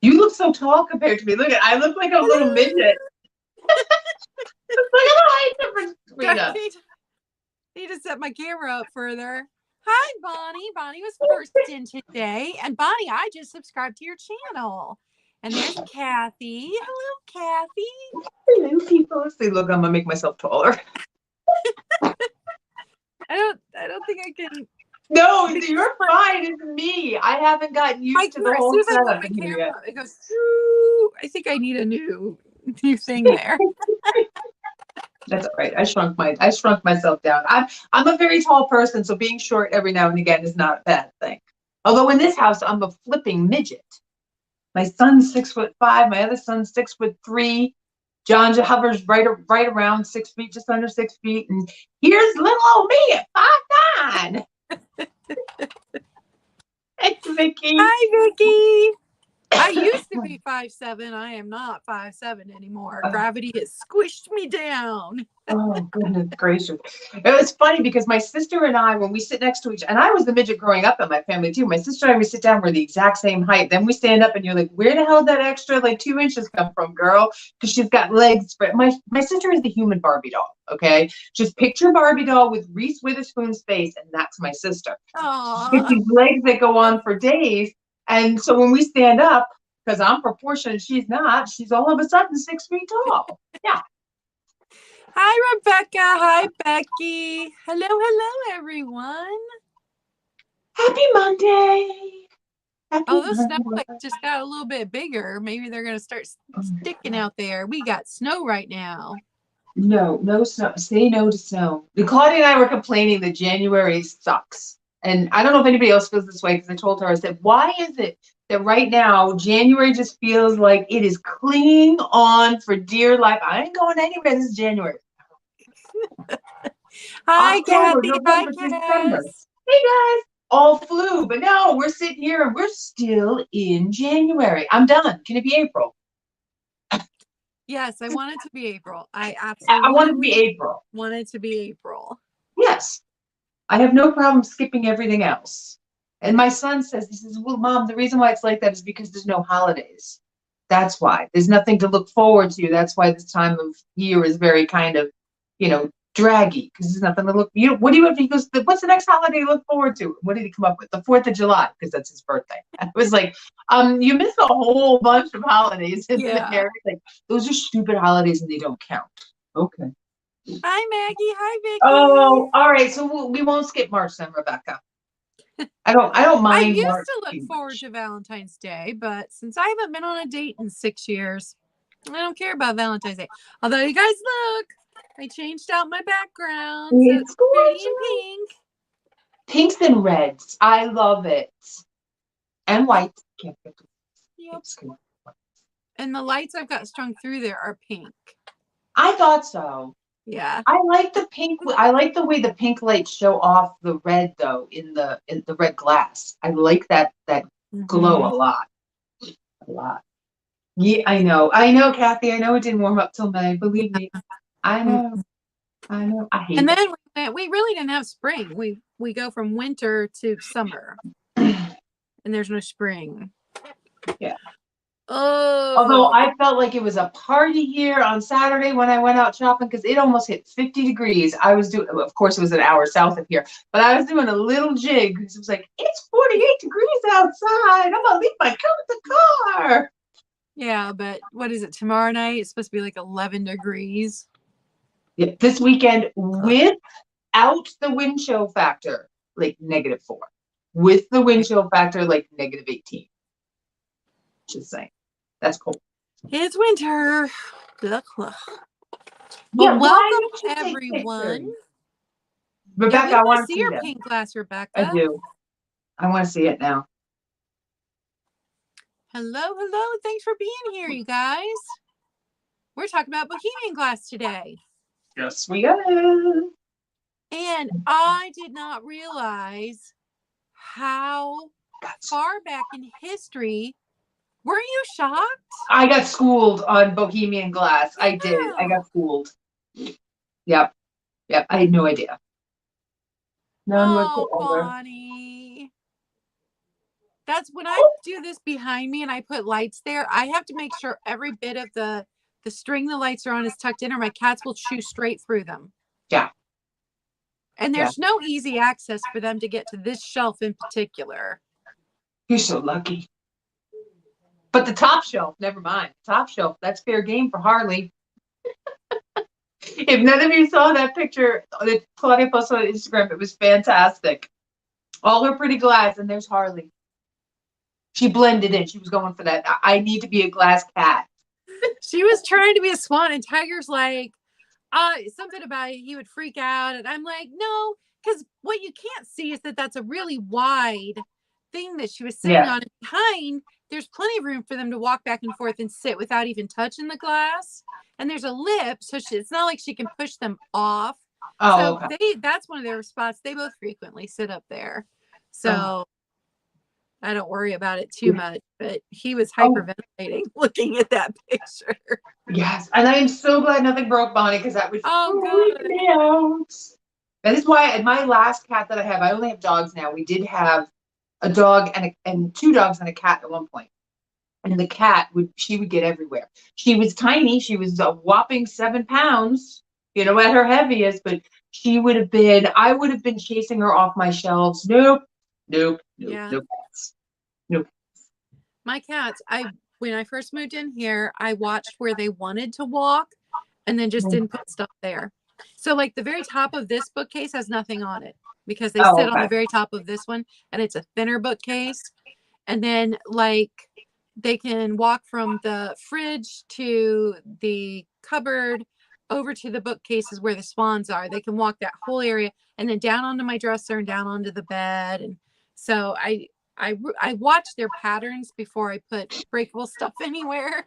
You look so tall compared to me. Look I look like a little midget. Look at the height difference between us. Need to set my camera up further. Hi, Bonnie. Bonnie was first in today. And Bonnie, I just subscribed to your channel. And there's Kathy. Hello, Kathy. Hello, people. See, look, I'm gonna make myself taller. I don't think I can. No, you're fine. It's me. I haven't gotten used to the whole setup yet. It goes through. I think I need a new thing there. That's all right. I shrunk myself down. I'm a very tall person, so being short every now and again is not a bad thing. Although in this house, I'm a flipping midget. My son's 6'5". My other son's 6'3". John hovers right around 6 feet, just under 6 feet, and here's little old me at 5'9". Hey, Vicky. Hi, Vicky. I used to be 5'7". I am not 5'7" anymore. Gravity has squished me down. Oh, goodness gracious. It was funny because my sister and I, when we sit next to each other, and I was the midget growing up in my family too. My sister and I, we sit down, we're the exact same height. Then we stand up and you're like, where the hell did that extra 2 inches come from, girl? Because she's got legs. My sister is the human Barbie doll, okay? Just picture Barbie doll with Reese Witherspoon's face, and that's my sister. Aww. She's got these legs that go on for days. And so when we stand up, because I'm proportionate, she's not, she's all of a sudden 6 feet tall. Yeah. Hi, Rebecca. Hi, Becky. Hello, everyone. Happy Monday. Those snowflakes just got a little bit bigger. Maybe they're going to start sticking out there. We got snow right now. No snow. Say no to snow. Claudia and I were complaining that January sucks. And I don't know if anybody else feels this way, because I told her, I said, why is it that right now January just feels like it is clinging on for dear life? I ain't going anywhere. This is January. Hi, October, Kathy. November, Hi, December. Cass. Hey guys, all flew, but no, we're sitting here and we're still in January. I'm done. Can it be April? Yes, I want it to be April. I absolutely want it to be April. Want it to be April. Yes. I have no problem skipping everything else. And my son says, he says, well, Mom, the reason why it's like that is because there's no holidays. That's why. There's nothing to look forward to. That's why this time of year is very kind of, draggy, because there's nothing to look. What do you have? He goes, what's the next holiday to look forward to? What did he come up with? The 4th of July, because that's his birthday. I was like, you missed a whole bunch of holidays in there. Like, those are stupid holidays and they don't count. Okay. Hi, Maggie. Hi, Vicky. Oh, all right. So we won't skip March then, Rebecca. I don't mind. I used to look forward to Valentine's Day, but since I haven't been on a date in 6 years, I don't care about Valentine's Day. Although you guys look, I changed out my background. It's so pretty in pink. Pinks and reds. I love it. And white. Yep. And the lights I've got strung through there are pink. I thought so. Yeah. I like the pink. I like the way the pink lights show off the red though in the red glass. I like that glow a lot. A lot. Yeah, I know, Kathy. I know it didn't warm up till May. Believe me, I know. I hate it. And then we really didn't have spring. We go from winter to summer, and there's no spring. Yeah. Oh. Although I felt like it was a party here on Saturday when I went out shopping, because it almost hit 50 degrees. I was doing, of course, it was an hour south of here, but I was doing a little jig because it was like, it's 48 degrees outside. I'm gonna leave my coat in the car. Yeah, but what is it? Tomorrow night it's supposed to be like 11 degrees. Yeah, this weekend without the wind chill factor, like -4. With the wind chill factor, like -18. Just saying. That's cool. It's winter. Well, Yeah, welcome everyone. Rebecca, I want to see your pink glass, Rebecca. I do. I want to see it now. Hello. Thanks for being here, you guys. We're talking about Bohemian glass today. Yes, we are. And I did not realize how far back in history. Were you shocked? I got schooled on Bohemian glass. I did. I got schooled. Yep. I had no idea. Bonnie. That's when I do this behind me and I put lights there. I have to make sure every bit of the string the lights are on is tucked in, or my cats will chew straight through them. Yeah. And Yeah. there's no easy access for them to get to this shelf in particular. You're so lucky. But the top shelf, never mind. Top shelf, that's fair game for Harley. If none of you saw that picture that Claudia posted on Instagram, it was fantastic. All her pretty glass, and there's Harley. She blended in. She was going for that. I need to be a glass cat. She was trying to be a swan, and Tiger's like, something about it, he would freak out. And I'm like, no, because what you can't see is that that's a really wide thing that she was sitting on. And behind, there's plenty of room for them to walk back and forth and sit without even touching the glass. And there's a lip, so it's not like she can push them off. Oh, so okay. That's one of their spots. They both frequently sit up there. So I don't worry about it too much, but he was hyperventilating looking at that picture. Yes, and I am so glad nothing broke Bonnie, because that would freak me out. That is why in my last cat that I have, I only have dogs now. We did have a dog and two dogs and a cat at one point. And the cat she would get everywhere. She was tiny. She was a whopping 7 pounds, at her heaviest, but I would have been chasing her off my shelves. Nope. My cats, when I first moved in here, I watched where they wanted to walk and then just didn't put stuff there. So like the very top of this bookcase has nothing on it because they sit on the very top of this one, and it's a thinner bookcase. And then like they can walk from the fridge to the cupboard over to the bookcases where the swans are. They can walk that whole area and then down onto my dresser and down onto the bed. And so I watch their patterns before I put breakable stuff anywhere.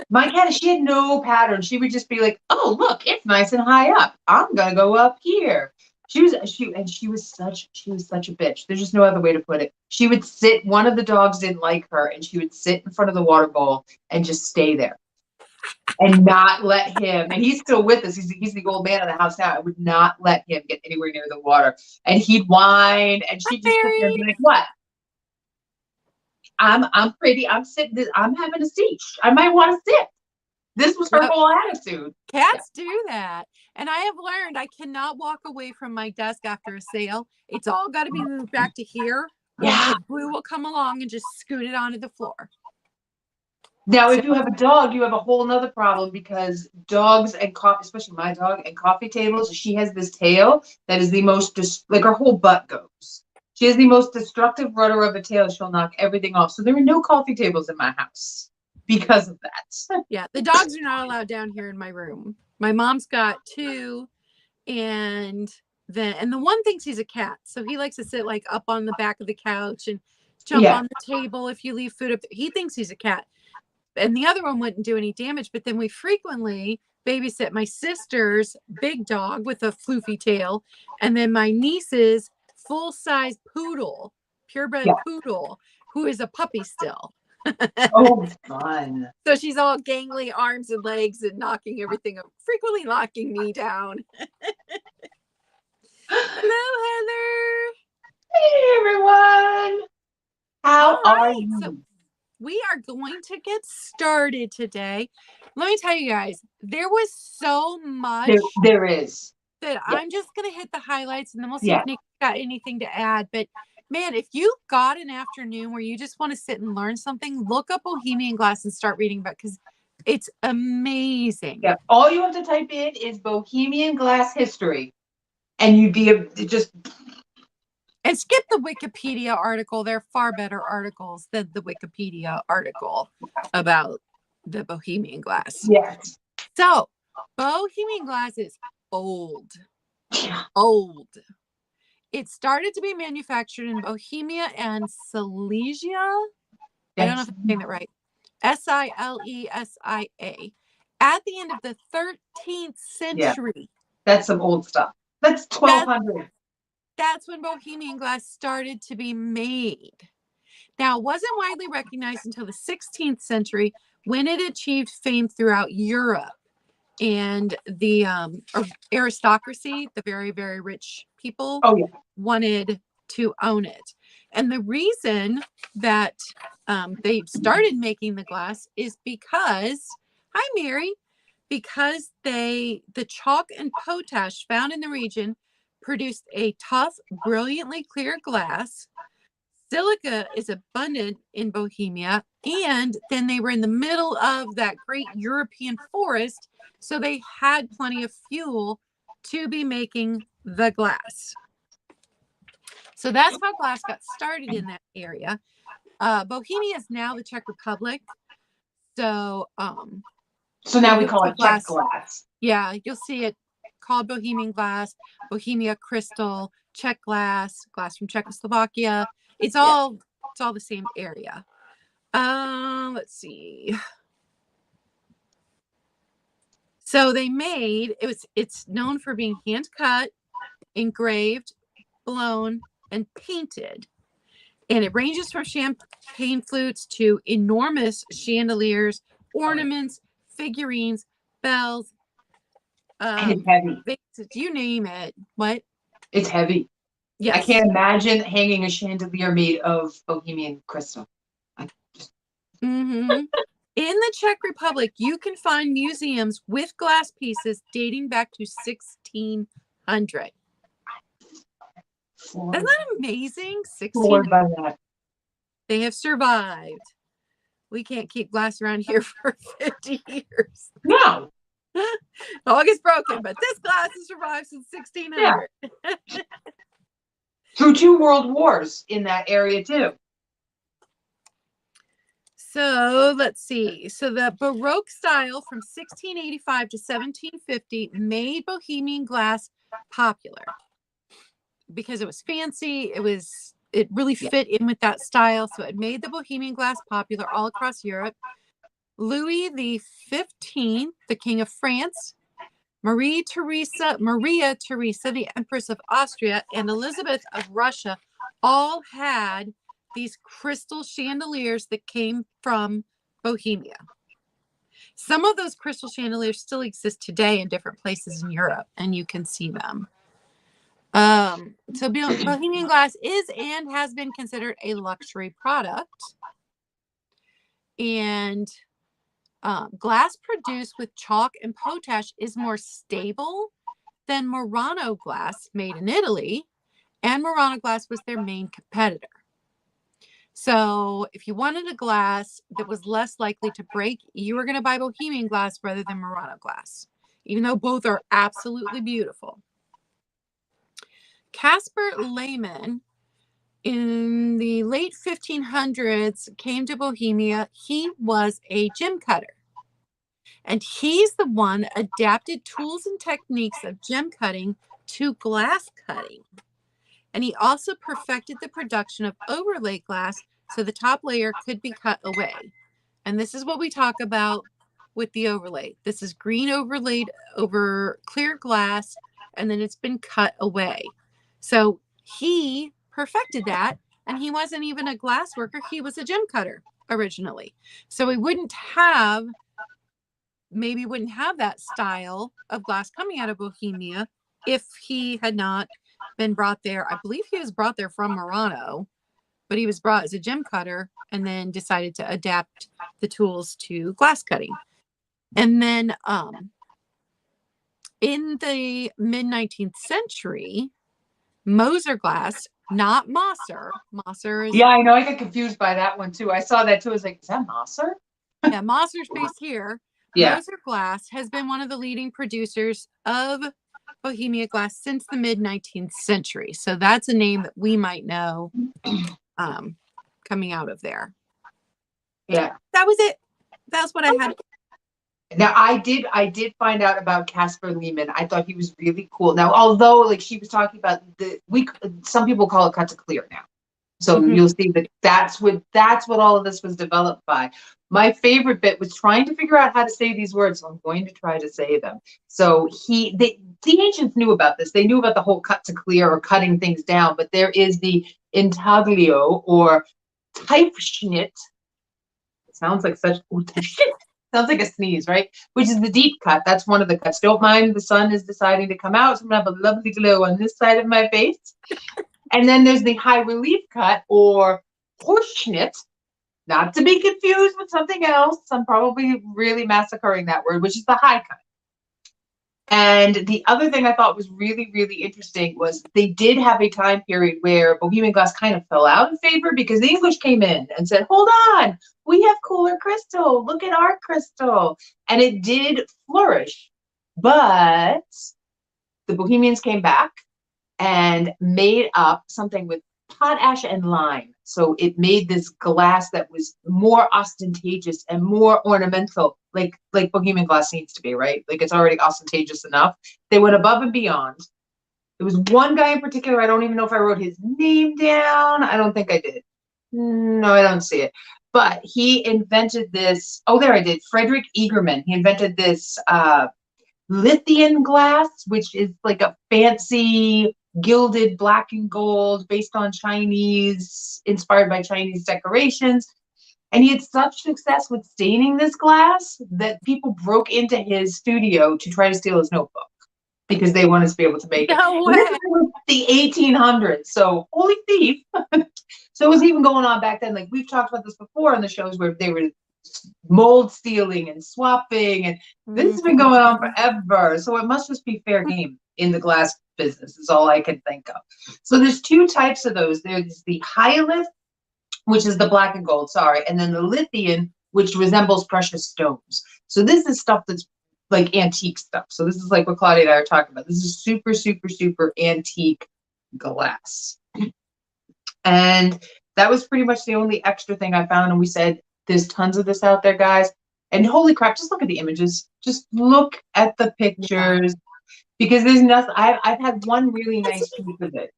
My cat, she had no pattern. She would just be like, "Oh, look, it's nice and high up. I'm gonna go up here." She was such a bitch. There's just no other way to put it. She would sit. One of the dogs didn't like her, and she would sit in front of the water bowl and just stay there, and not let him. And he's still with us. He's the old man of the house now. I would not let him get anywhere near the water, and he'd whine, and she'd just sit there and be like, "What? I'm pretty. I'm sitting. I'm having a seat. I might want to sit." This was her whole attitude. Cats do that. And I have learned I cannot walk away from my desk after a sale. It's all got to be moved back to here. Or Blue will come along and just scoot it onto the floor. Now, if you have a dog, you have a whole nother problem, because dogs and coffee, especially my dog, and coffee tables, she has this tail that is the most, like her whole butt goes. She has the most destructive rudder of a tail. She'll knock everything off. So there are no coffee tables in my house because of that. Yeah, the dogs are not allowed down here in my room. My mom's got 2, and the one thinks he's a cat, so he likes to sit like up on the back of the couch and jump on the table if you leave food up there. He thinks he's a cat, and the other one wouldn't do any damage. But then we frequently babysit my sister's big dog with a floofy tail, and then my niece's full-size poodle, purebred poodle, who is a puppy still. Oh, fun. So she's all gangly arms and legs and knocking everything up, frequently knocking me down. Hello, Heather. Hey, everyone. How are you? So we are going to get started today. Let me tell you guys, there was so much. There is. That I'm just going to hit the highlights, and then we'll see if Nick got anything to add. But man, if you got an afternoon where you just want to sit and learn something, look up Bohemian Glass and start reading about it, because it's amazing. Yeah, all you have to type in is Bohemian Glass history, and you'd be and skip the Wikipedia article. They're far better articles than the Wikipedia article about the Bohemian Glass. Yes. So Bohemian Glass is old. It started to be manufactured in Bohemia and Silesia. I don't know if I'm saying that right. Silesia. At the end of the 13th century. Yeah. That's some old stuff. That's 1200. That's when Bohemian Glass started to be made. Now, it wasn't widely recognized until the 16th century, when it achieved fame throughout Europe. And the aristocracy, the very, very rich people, wanted to own it. And the reason that they started making the glass is because, hi, Mary, because the chalk and potash found in the region produced a tough, brilliantly clear glass. Silica is abundant in Bohemia, and then they were in the middle of that great European forest, so they had plenty of fuel to be making the glass. So that's how glass got started in that area. Bohemia is now the Czech Republic. So now we call it Czech glass. Yeah, you'll see it called Bohemian glass, Bohemia crystal, Czech glass, glass from Czechoslovakia. It's all the same area. Let's see. So they made it's known for being hand cut, engraved, blown, and painted. And it ranges from champagne flutes to enormous chandeliers, ornaments, figurines, bells. And it's heavy. You name it. What? It's heavy. Yes. I can't imagine hanging a chandelier made of Bohemian crystal. Mm-hmm. In the Czech Republic, you can find museums with glass pieces dating back to 1600. Isn't that amazing? 1600. They have survived. We can't keep glass around here for 50 years. No. It all gets broken, but this glass has survived since 1600. Yeah. Through 2 world wars in that area too. So let's see. So the Baroque style from 1685 to 1750 made Bohemian glass popular because it was fancy. It really fit in with that style. So it made the Bohemian glass popular all across Europe. Louis XV, the King of France, Maria Theresa, the Empress of Austria, and Elizabeth of Russia all had these crystal chandeliers that came from Bohemia. Some of those crystal chandeliers still exist today in different places in Europe, and you can see them. So Bohemian glass is and has been considered a luxury product. And glass produced with chalk and potash is more stable than Murano glass made in Italy, and Murano glass was their main competitor. So if you wanted a glass that was less likely to break, you were going to buy Bohemian glass rather than Murano glass, even though both are absolutely beautiful. Caspar Lehmann, in the late 1500s, came to Bohemia. He was a gem cutter. And he's the one adapted tools and techniques of gem cutting to glass cutting. And he also perfected the production of overlay glass so the top layer could be cut away. And this is what we talk about with the overlay. This is green overlaid over clear glass, and then it's been cut away. So he perfected that, and he wasn't even a glass worker. He was a gem cutter originally. So he wouldn't have that style of glass coming out of Bohemia if he had not been brought there. I believe he was brought there from Murano, but he was brought as a gem cutter and then decided to adapt the tools to glass cutting. And then in the mid-19th century, Moser glass, not Mosser. Mosser is... Yeah, I know. I get confused by that one too. I saw that too. I was like, is that Mosser? Yeah, Mosser's based here. Yeah. Moser glass has been one of the leading producers of Bohemia glass since the mid-19th century. So that's a name that we might know coming out of there. Yeah. That was it. That's what I had. Now I did find out about Caspar Lehmann. I thought he was really cool. Now, although like she was talking about some people call it cut to clear now. So you'll see that that's what all of this was developed by. My favorite bit was trying to figure out how to say these words. So I'm going to try to say them. So the ancients knew about this. They knew about the whole cut to clear or cutting things down, but there is the intaglio or Teifschnitt. It sounds like sounds like a sneeze, right? Which is the deep cut. That's one of the cuts. Don't mind the sun is deciding to come out. So I'm gonna have a lovely glow on this side of my face. And then there's the high relief cut or Horschnitt, not to be confused with something else. I'm probably really massacring that word, which is the high cut. And the other thing I thought was really, really interesting was they did have a time period where Bohemian glass kind of fell out of favor because the English came in and said, hold on, we have cooler crystal. Look at our crystal. And it did flourish. But the Bohemians came back and made up something with potash and lime. So it made this glass that was more ostentatious and more ornamental, like Bohemian glass needs to be, right? Like it's already ostentatious enough. They went above and beyond. There was one guy in particular, I don't even know if I wrote his name down. I don't think I did. No, I don't see it. But he invented this, oh, there I did, Frederick Egerman. He invented this Lithian glass, which is like a fancy gilded black and gold based on inspired by Chinese decorations. And he had such success with staining this glass that people broke into his studio to try to steal his notebook because they wanted to be able to make it. No way. This was the 1800s, so holy thief. So it was even going on back then. Like we've talked about this before on the shows where they were mold stealing and swapping, and this has been going on forever. So it must just be fair game in the glass business is all I can think of. So there's two types of those. There's the hyalinth, which is the black and gold, and then the lithian, which resembles precious stones. So this is stuff that's like antique stuff. So this is like what Claudia and I are talking about. This is super, super, super antique glass. And that was pretty much the only extra thing I found. And we said, there's tons of this out there, guys. And holy crap, just look at the images. Just look at the pictures. Because there's nothing, I've had one really nice piece of it.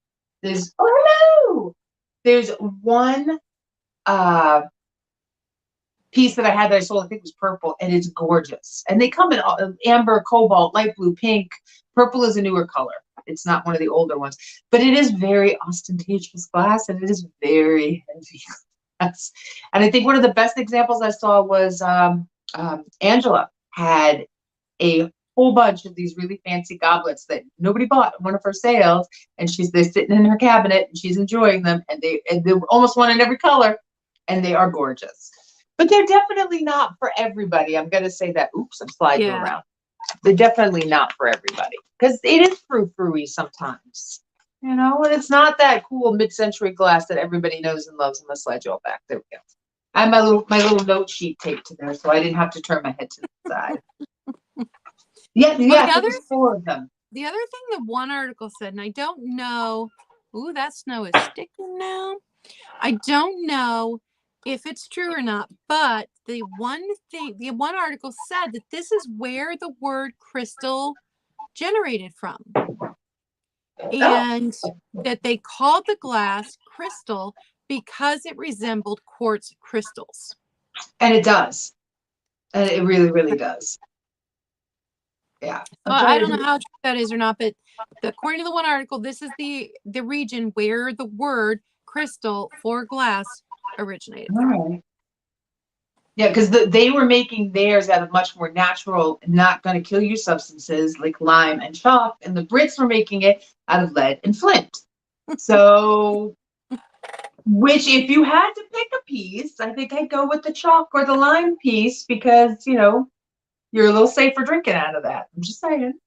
There's, oh hello! There's one piece that I had that I sold, I think it was purple, and it's gorgeous. And they come in amber, cobalt, light blue, pink. Purple is a newer color. It's not one of the older ones. But it is very ostentatious glass, and it is very heavy glass. And I think one of the best examples I saw was Angela had a whole bunch of these really fancy goblets that nobody bought at one of her sales, and they're sitting in her cabinet and she's enjoying them, and they're almost one in every color, and they are gorgeous. But they're definitely not for everybody. I'm gonna say that. Oops, I'm sliding around. They're definitely not for everybody because it is frou-frou-y sometimes, and it's not that cool mid-century glass that everybody knows and loves. I'm gonna slide you all back. There we go. I have my little note sheet taped to there, so I didn't have to turn my head to the side. Yeah, there's 4 of them. The other thing that one article said, and I don't know, ooh, that snow is sticking now. I don't know if it's true or not, but the one article said that this is where the word crystal generated from. And that they called the glass crystal because it resembled quartz crystals. And it does. And it really, really does. Yeah. I don't know how true that is or not, but according to the one article, this is the region where the word crystal for glass originated. All right. Yeah, because they were making theirs out of much more natural, not going to kill you substances like lime and chalk, and the Brits were making it out of lead and flint. So, which if you had to pick a piece, I think I'd go with the chalk or the lime piece because, you're a little safer drinking out of that. I'm just saying.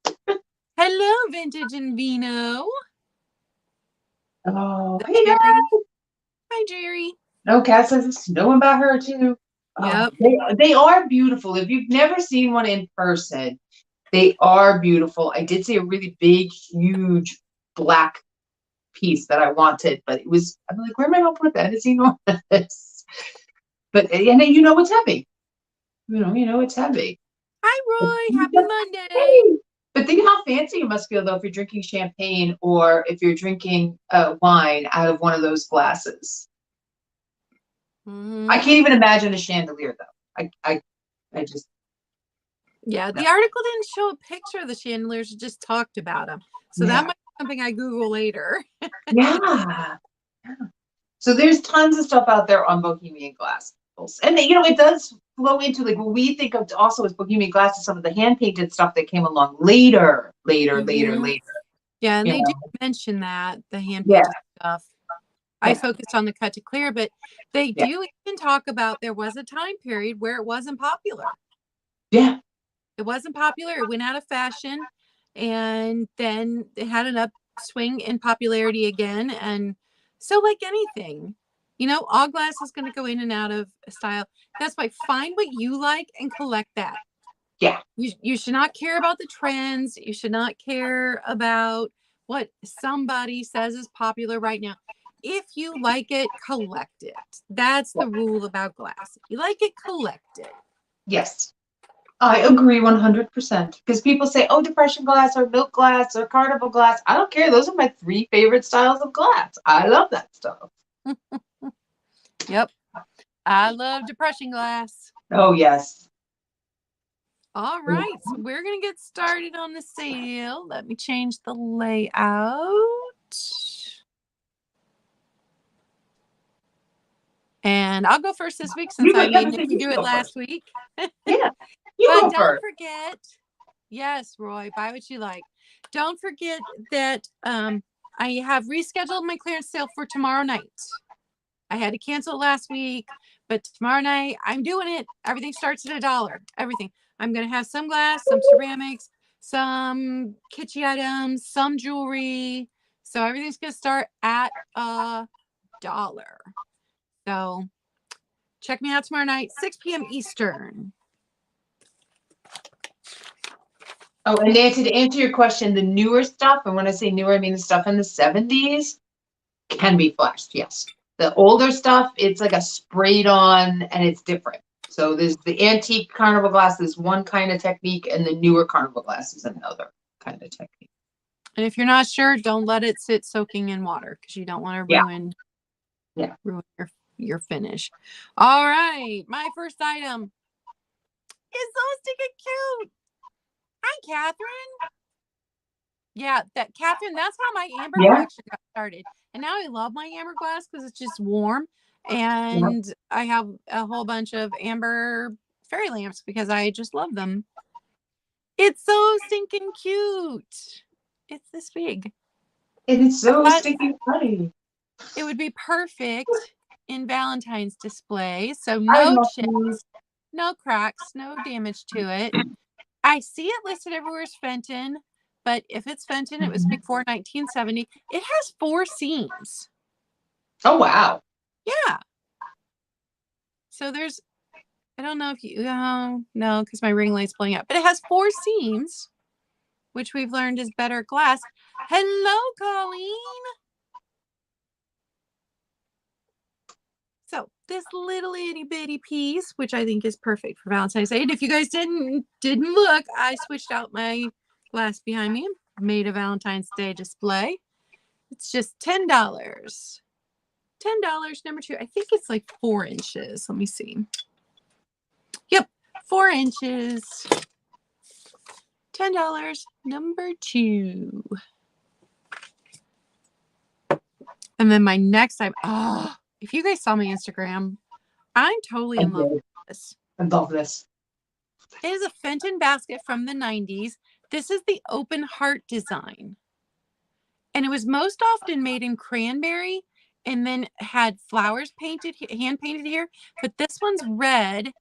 Hello, Vintage and Vino. Oh, hey guys. Hi, Jerry. No, Kat says it's snowing by her too. Yep. They are beautiful. If you've never seen one in person, they are beautiful. I did see a really big, huge black piece that I wanted, but I'm like, where am I going to put that? It's enormous. But, and it's heavy. It's heavy. Hi, Roy. Happy Monday. Hey. But think how fancy you must feel, though, if you're drinking champagne or if you're drinking wine out of one of those glasses. I can't even imagine a chandelier, though. I just. Yeah, the article didn't show a picture of the chandeliers; it just talked about them. So that might be something I Google later. Yeah. So there's tons of stuff out there on Bohemian glass. And it does flow into like what we think of also as Bohemian glass is some of the hand painted stuff that came along later. Yeah, and they do mention that the hand painted stuff. Yeah. I focused on the cut to clear, but they Yeah. do even talk about there was a time period where it wasn't popular. Yeah. It wasn't popular. It went out of fashion, and then it had an upswing in popularity again. And so, like anything, all glass is going to go in and out of style. That's why find what you like and collect that. Yeah. You should not care about the trends. You should not care about what somebody says is popular right now. If you like it, collect it. That's the rule about glass. If you like it, collect it. Yes. I agree 100%. Because people say, oh, depression glass or milk glass or carnival glass. I don't care. Those are my 3 favorite styles of glass. I love that stuff. Yep. I love depression glass. Oh, yes. All right. So we're going to get started on the sale. Let me change the layout. And I'll go first this week since I made Nikki do it last week. Yeah. You But go don't first. forget, yes, Roy, buy what you like. Don't forget that I have rescheduled my clearance sale for tomorrow night. I had to cancel last week, but tomorrow night I'm doing it. Everything starts at $1. Everything. I'm going to have some glass, some ceramics, some kitschy items, some jewelry. So everything's going to start at $1. So check me out tomorrow night, 6 p.m. Eastern. Oh, and Nancy, to answer your question, the newer stuff, and when I say newer, I mean the stuff in the 70s, can be flashed, yes. The older stuff, it's like a sprayed on and it's different. So there's the antique carnival glass is one kind of technique, and the newer carnival glass is another kind of technique. And if you're not sure, don't let it sit soaking in water because you don't want to ruin your finish. All right. My first item is so stinking cute. Hi, Catherine. Yeah, Catherine, that's how my amber collection got started. And now I love my amber glass because it's just warm. And I have a whole bunch of amber fairy lamps because I just love them. It's so stinking cute. It's this big. It is so stinking funny. It would be perfect in Valentine's display. So no chips, no cracks, no damage to it. I see it listed everywhere as Fenton, but if it's Fenton, it was before 1970. It has 4 seams. Oh, wow. Yeah. So there's, I don't know if you, no, because my ring light's blowing out, but it has 4 seams, which we've learned is better glass. Hello, Colleen. So this little itty bitty piece, which I think is perfect for Valentine's Day. And if you guys didn't look, I switched out my glass behind me and made a Valentine's Day display. It's just $10. $10, number 2. I think it's like 4 inches. Let me see. Yep, 4 inches. $10, number 2. And then my next time, if you guys saw my Instagram, I'm totally in love with this. I love this. It is a Fenton basket from the 90s. This is the open heart design. And it was most often made in cranberry and then had flowers painted, hand painted here. But this one's red,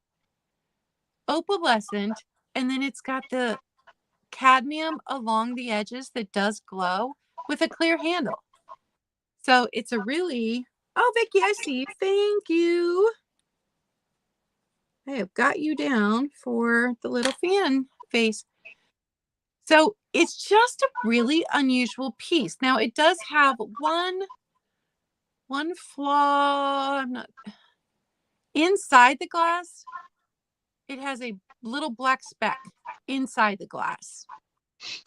opalescent, and then it's got the cadmium along the edges that does glow with a clear handle. So it's a really, oh, Vicki, I see you. Thank you. I have got you down for the little fan face. So it's just a really unusual piece. Now it does have one flaw. Inside the glass, it has a little black speck inside the glass.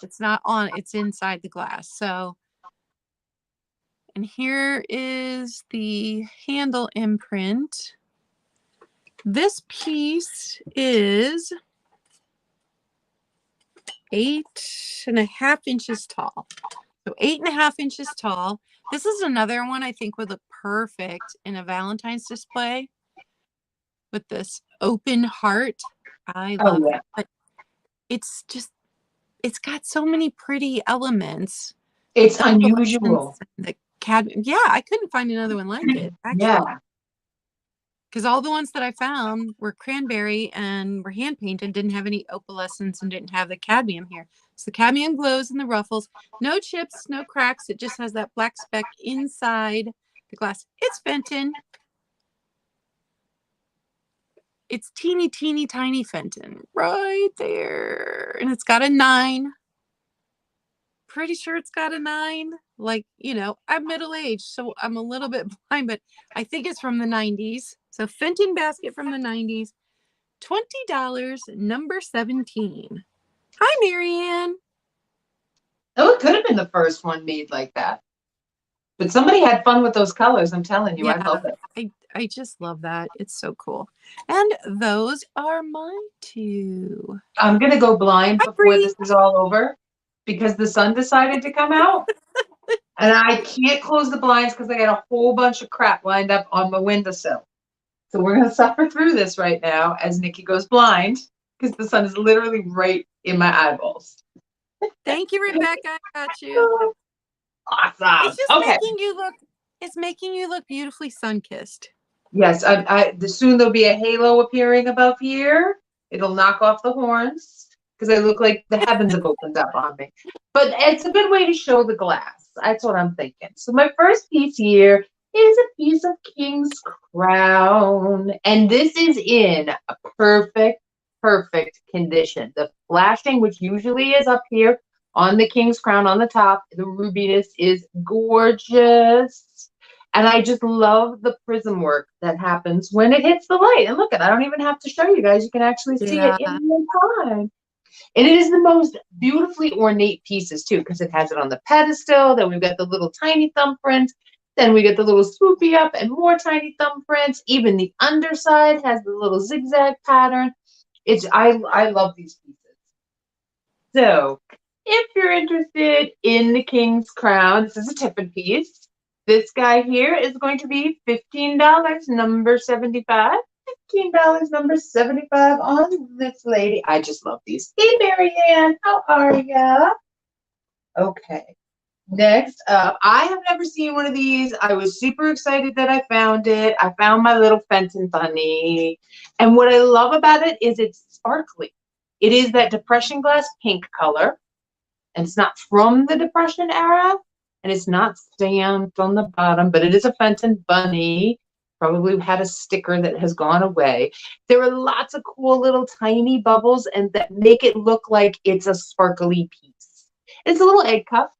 It's not on, it's inside the glass. So, and here is the handle imprint. This piece is 8.5 inches tall. So 8.5 inches tall. This is another one I think would look perfect in a Valentine's display with this open heart. I love it. But it's got so many pretty elements. It's unusual. The cadmium. Yeah, I couldn't find another one like it, actually. Yeah. Because all the ones that I found were cranberry and were hand painted, didn't have any opalescence and didn't have the cadmium here. So the cadmium glows in the ruffles. No chips, no cracks. It just has that black speck inside the glass. It's Fenton. It's teeny, teeny, tiny Fenton right there. And it's got a 9. Pretty sure it's got a 9. Like, you know, I'm middle-aged, so I'm a little bit blind, but I think it's from the 90s. So Fenton basket from the 90s. $20, number 17. Hi, Marianne. Oh, it could have been the first one made like that. But somebody had fun with those colors. I'm telling you, I love it. I just love that. It's so cool. And those are my 2. I'm going to go blind Hi, before Bree. this is all over because the sun decided to come out. And I can't close the blinds because I got a whole bunch of crap lined up on my windowsill. So we're going to suffer through this right now as Nikki goes blind because the sun is literally right in my eyeballs. Thank you, Rebecca. I got you. Awesome. It's just Okay. making you look beautifully sun-kissed. Yes, soon there'll be a halo appearing above here. It'll knock off the horns because I look like the heavens have opened up on me. But it's a good way to show the glass. That's what I'm thinking. So my first piece here is a piece of King's Crown. And this is in a perfect condition. The flashing, which usually is up here on the King's Crown on the top, the rubiness is gorgeous. And I just love the prism work that happens when it hits the light. And look, I don't even have to show you guys. You can actually see it in real time. And it is the most beautifully ornate pieces, too, because it has it on the pedestal. Then we've got the little tiny thumbprint. Then we get the little swoopy up and more tiny thumbprints. Even the underside has the little zigzag pattern. I love these pieces. So if you're interested in the King's Crown, this is a Tiffin piece. This guy here is going to be $15, number 75. $15, number 75 on this lady. I just love these. Hey, Marianne, how are ya? Okay. Next up, I have never seen one of these. I was super excited that I found it. I found my little Fenton bunny. And what I love about it is it's sparkly. It is that Depression glass pink color. And it's not from the Depression era. And it's not stamped on the bottom, but it is a Fenton bunny. Probably had a sticker that has gone away. There are lots of cool little tiny bubbles and that make it look like it's a sparkly piece. It's a little egg cup,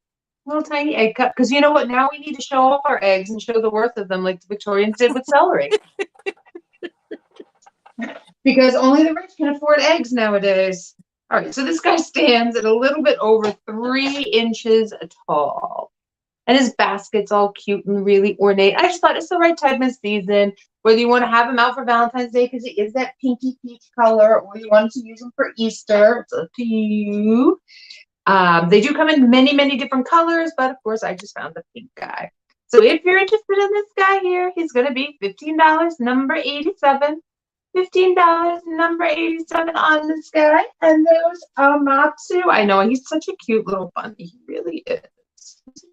little tiny egg cup. Because you know what? Now we need to show off our eggs and show the worth of them like the Victorians did with celery. Because only the rich can afford eggs nowadays. All right, so this guy stands at a little bit over 3 inches tall. And his basket's all cute and really ornate. I just thought it's the right time of season, whether you want to have him out for Valentine's Day because it is that pinky peach color, or you want to use them for Easter. It's up to you. They do come in many, many different colors, but of course, I just found the pink guy. So if you're interested in this guy here, he's going to be $15, number 87. $15, number 87 on this guy. And there's Matsu. I know, he's such a cute little bunny. He really is.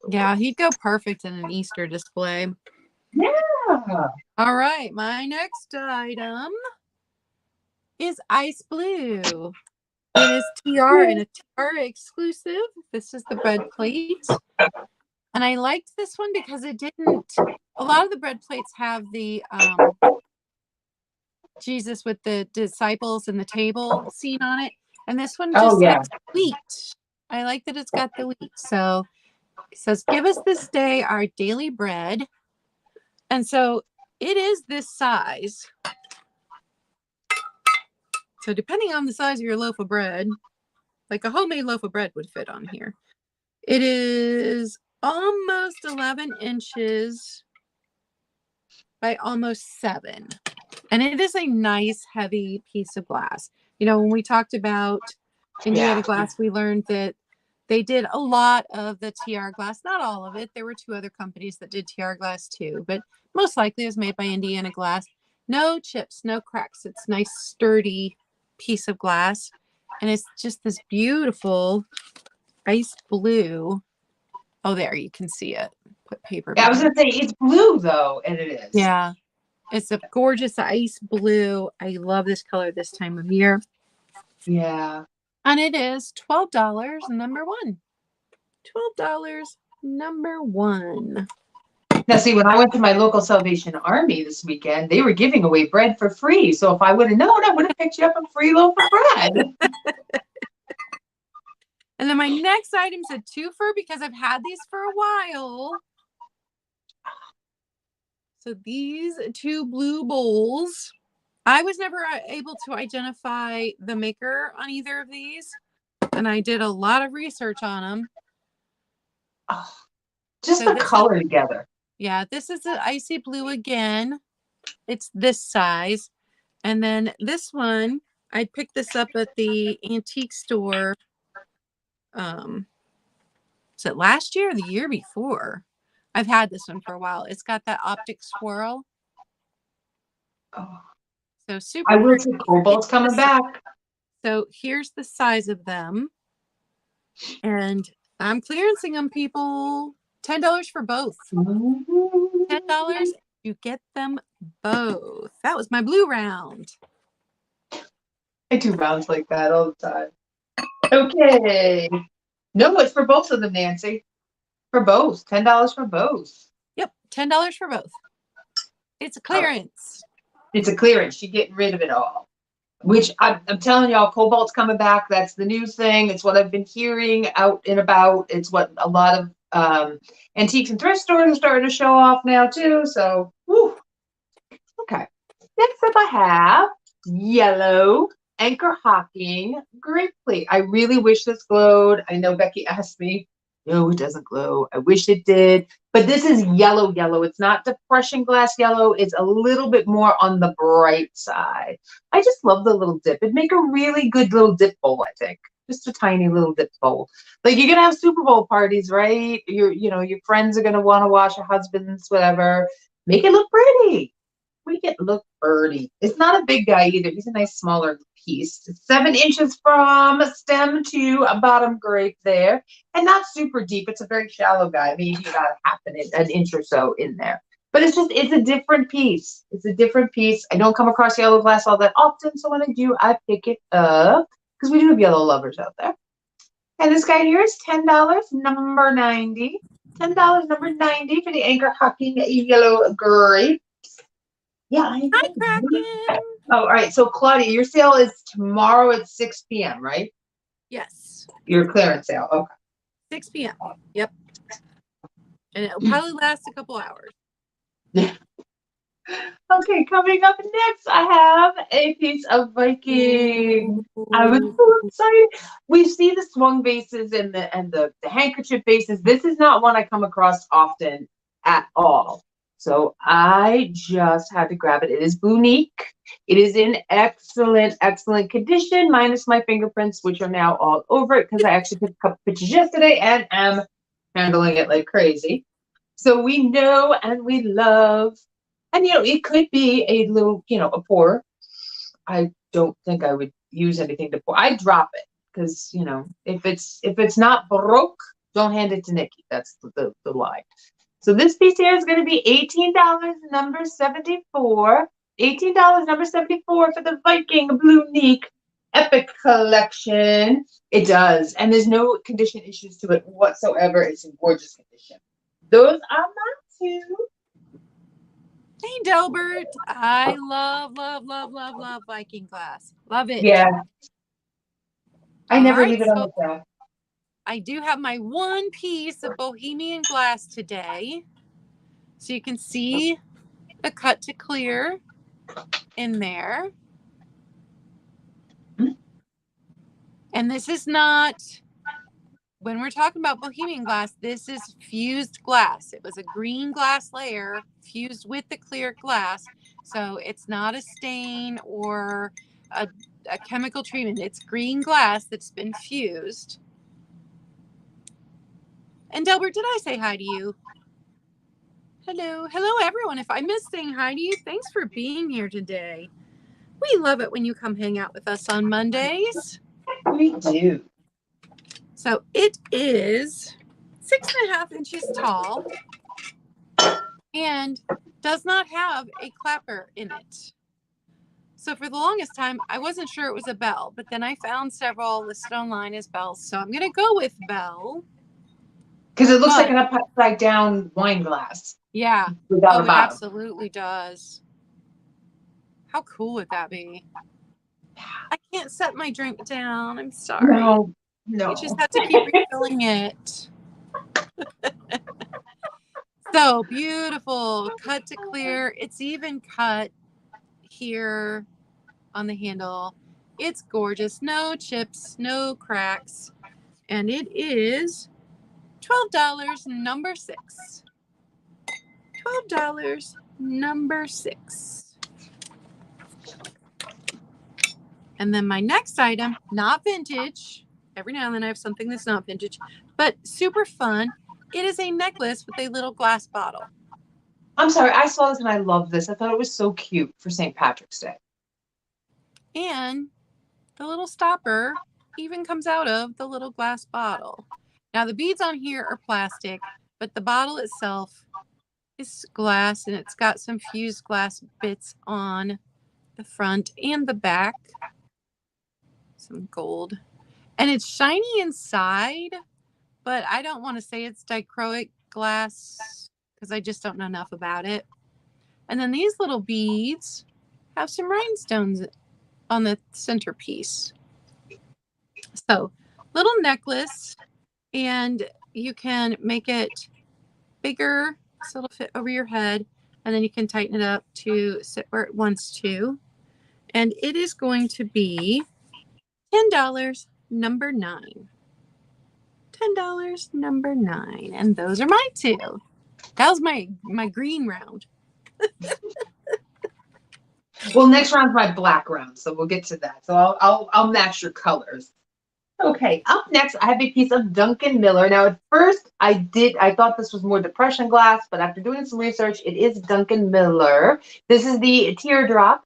Yeah, he'd go perfect in an Easter display. Yeah. All right, my next item is ice blue. It is TR and a TR exclusive. This is the bread plate. And I liked this one because it didn't, a lot of the bread plates have the Jesus with the disciples and the table scene on it. And this one just has wheat. I like that it's got the wheat. So it says, give us this day our daily bread. And so it is this size. So depending on the size of your loaf of bread, like a homemade loaf of bread would fit on here. It is almost 11 inches by almost 7. And it is a nice, heavy piece of glass. You know, when we talked about Indiana glass, we learned that they did a lot of the TR glass, not all of it. There were 2 other companies that did TR glass too, but most likely it was made by Indiana glass. No chips, no cracks. It's nice, sturdy piece of glass. And it's just this beautiful ice blue Oh, there, you can see it. Put paper Yeah, I was behind. gonna say it's blue though, and it is. Yeah. It's a gorgeous ice blue. I love this color this time of year. Yeah. And it is $12, number one. $12, number one. Now, see, when I went to my local Salvation Army this weekend, they were giving away bread for free. So if I would have known, I would have picked you up a free loaf of bread. And then my next item's a twofer because I've had these for a while. So these two blue bowls, I was never able to identify the maker on either of these. And I did a lot of research on them. Oh, just So the color together. Yeah, this is the icy blue again. It's this size. And then this one, I picked this up at the antique store. Was it last year or the year before? I've had this one for a while. It's got that optic swirl. Oh, So super I will pretty. say Cobalt's coming back. So here's the size of them. And I'm clearancing them, people. $10 for both. $10, you get them both. That was my blue round. I do rounds like that all the time. Okay. No, it's for both of them, Nancy. For both. $10 for both. Yep, $10 for both. It's a clearance. It's a clearance. You're getting rid of it all. Which I'm telling y'all, Cobalt's coming back. That's the news thing. It's what I've been hearing out and about. It's what a lot of antiques and thrift stores are starting to show off now too. So, whew. Okay. Next up, I have yellow anchor hocking grape plate. I really wish this glowed. I know Becky asked me. No, it doesn't glow. I wish it did. But this is yellow. It's not depression glass yellow. It's a little bit more on the bright side. I just love the little dip. It'd make a really good little dip bowl, I think. Just a tiny little dip bowl. Like you're gonna have Super Bowl parties, right? Your friends are gonna want to watch your husbands, whatever. Make it look pretty. Make it look pretty. It's not a big guy either. He's a nice smaller piece. It's 7 inches from stem to a bottom grape there, and not super deep. It's a very shallow guy. Maybe about an inch or so in there. But it's a different piece. It's a different piece. I don't come across yellow glass all that often, so when I do, I pick it up because we do have yellow lovers out there. And this guy here is $10, number 90. $10, number 90 for the anchor hocking yellow grape. Yeah, I know. Hi, Kraken. Oh, all right. So, Claudia, your sale is tomorrow at 6 p.m., right? Yes. Your clearance sale. Okay. 6 p.m. Yep. And it'll probably last a couple hours. Okay, coming up next, I have a piece of Viking. I was so excited. We see the swung bases and the handkerchief bases. This is not one I come across often at all. So I just had to grab it. It is Bunique. It is in excellent, excellent condition, minus my fingerprints, which are now all over it because I actually took a couple pictures yesterday and am handling it like crazy. So we know and we love, and it could be a little, a pour. I don't think I would use anything to pour. I drop it because if it's not baroque, don't hand it to Nikki. That's the lie. So this piece here is going to be $18, number 74. $18, number 74 for the Viking Bunique Epic Collection. It does. And there's no condition issues to it whatsoever. It's in gorgeous condition. Those are my two. Hey, Delbert. I love Viking glass. Love it. Yeah. I never right, leave it on the shelf. I do have my one piece of Bohemian glass today. So you can see the cut to clear in there. And this is not, when we're talking about Bohemian glass, this is fused glass. It was a green glass layer fused with the clear glass. So it's not a stain or a chemical treatment. It's green glass that's been fused. And Delbert, did I say hi to you? Hello. Hello, everyone. If I missed saying hi to you, thanks for being here today. We love it when you come hang out with us on Mondays. We do. So it is 6.5 inches tall and does not have a clapper in it. So for the longest time, I wasn't sure it was a bell, but then I found several listed online as bells. So I'm going to go with bell. Because it looks like an upside down wine glass. Yeah. Without a it bottom. Absolutely does. How cool would that be? I can't set my drink down. I'm sorry. No. You just have to keep refilling it. So beautiful. Cut to clear. It's even cut here on the handle. It's gorgeous. No chips, no cracks. And it is $12, number 6. $12, number 6. And then my next item, not vintage. Every now and then I have something that's not vintage, but super fun. It is a necklace with a little glass bottle. I'm sorry, I saw this and I love this. I thought it was so cute for St. Patrick's Day. And the little stopper even comes out of the little glass bottle. Now the beads on here are plastic, but the bottle itself is glass, and it's got some fused glass bits on the front and the back. Some gold. And it's shiny inside, but I don't want to say it's dichroic glass because I just don't know enough about it. And then these little beads have some rhinestones on the centerpiece. So, little necklace, and you can make it bigger so it'll fit over your head, and then you can tighten it up to sit where it wants to. And it is going to be $10, number 9. $10, number 9. And those are my two. That was my green round. Well, next round's my black round, so we'll get to that. So I'll match your colors. Okay, up next, I have a piece of Duncan Miller. Now, at first, I thought this was more depression glass, but after doing some research, it is Duncan Miller. This is the teardrop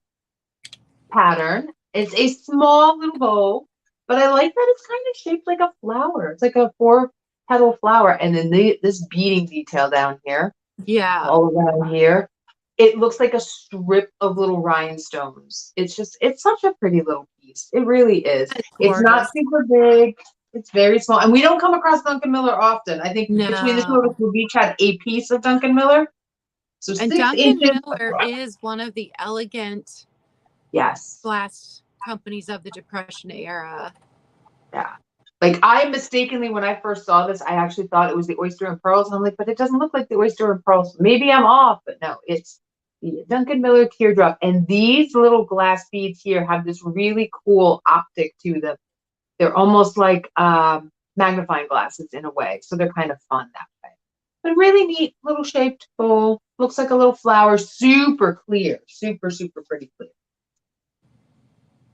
pattern. It's a small little bowl, but I like that it's kind of shaped like a flower. It's like a 4-petal flower, and then this beading detail down here. Yeah. All around here. It looks like a strip of little rhinestones. It's such a pretty little piece. It really is. It's not super big. It's very small. And we don't come across Duncan Miller often. I think between the two of us, we've each had a piece of Duncan Miller. So and 6 Duncan inches. Miller is one of the elegant glass companies of the Depression era. Yeah. Like I mistakenly, when I first saw this, I actually thought it was the oyster and pearls. And I'm like, but it doesn't look like the oyster and pearls. Maybe I'm off, but no, it's the Duncan Miller teardrop. And these little glass beads here have this really cool optic to them. They're almost like magnifying glasses in a way. So they're kind of fun that way. But really neat little shaped bowl. Looks like a little flower. Super clear. Super, super pretty clear.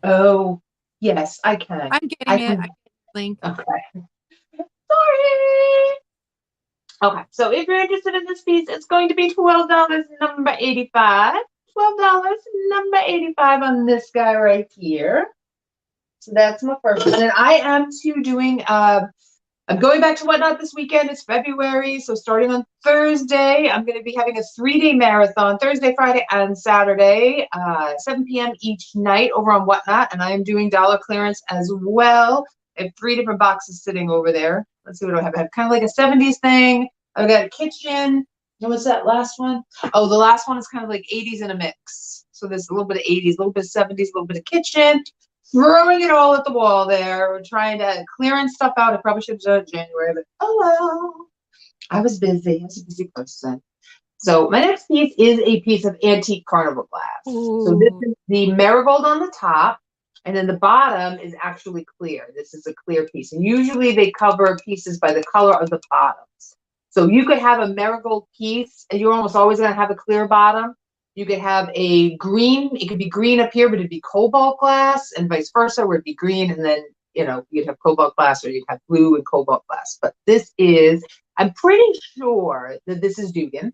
Oh, yes, I can. I'm getting it. Okay. Sorry. Okay, so if you're interested in this piece, it's going to be $12, number 85. $12, number 85 on this guy right here. So that's my first one. And I am too doing, I'm going back to Whatnot this weekend. It's February. So starting on Thursday, I'm going to be having a 3-day marathon, Thursday, Friday, and Saturday, 7 p.m. each night over on Whatnot. And I am doing dollar clearance as well. I have 3 different boxes sitting over there. Let's see what do I have. I have kind of like a 70s thing. I've got a kitchen. And what's that last one? Oh, the last one is kind of like 80s in a mix. So there's a little bit of 80s, a little bit of 70s, a little bit of kitchen. Throwing it all at the wall there. We're trying to clearance stuff out. I probably should have done it in January, but oh well. I was busy. I was a busy person. So my next piece is a piece of antique carnival glass. Ooh. So this is the marigold on the top. And then the bottom is actually clear. This is a clear piece. And usually they cover pieces by the color of the bottoms. So you could have a marigold piece, and you're almost always going to have a clear bottom. You could have a green. It could be green up here, but it'd be cobalt glass, and vice versa, where it'd be green, and then, you know, you'd have cobalt glass, or you'd have blue and cobalt glass. But this is, I'm pretty sure that this is Dugan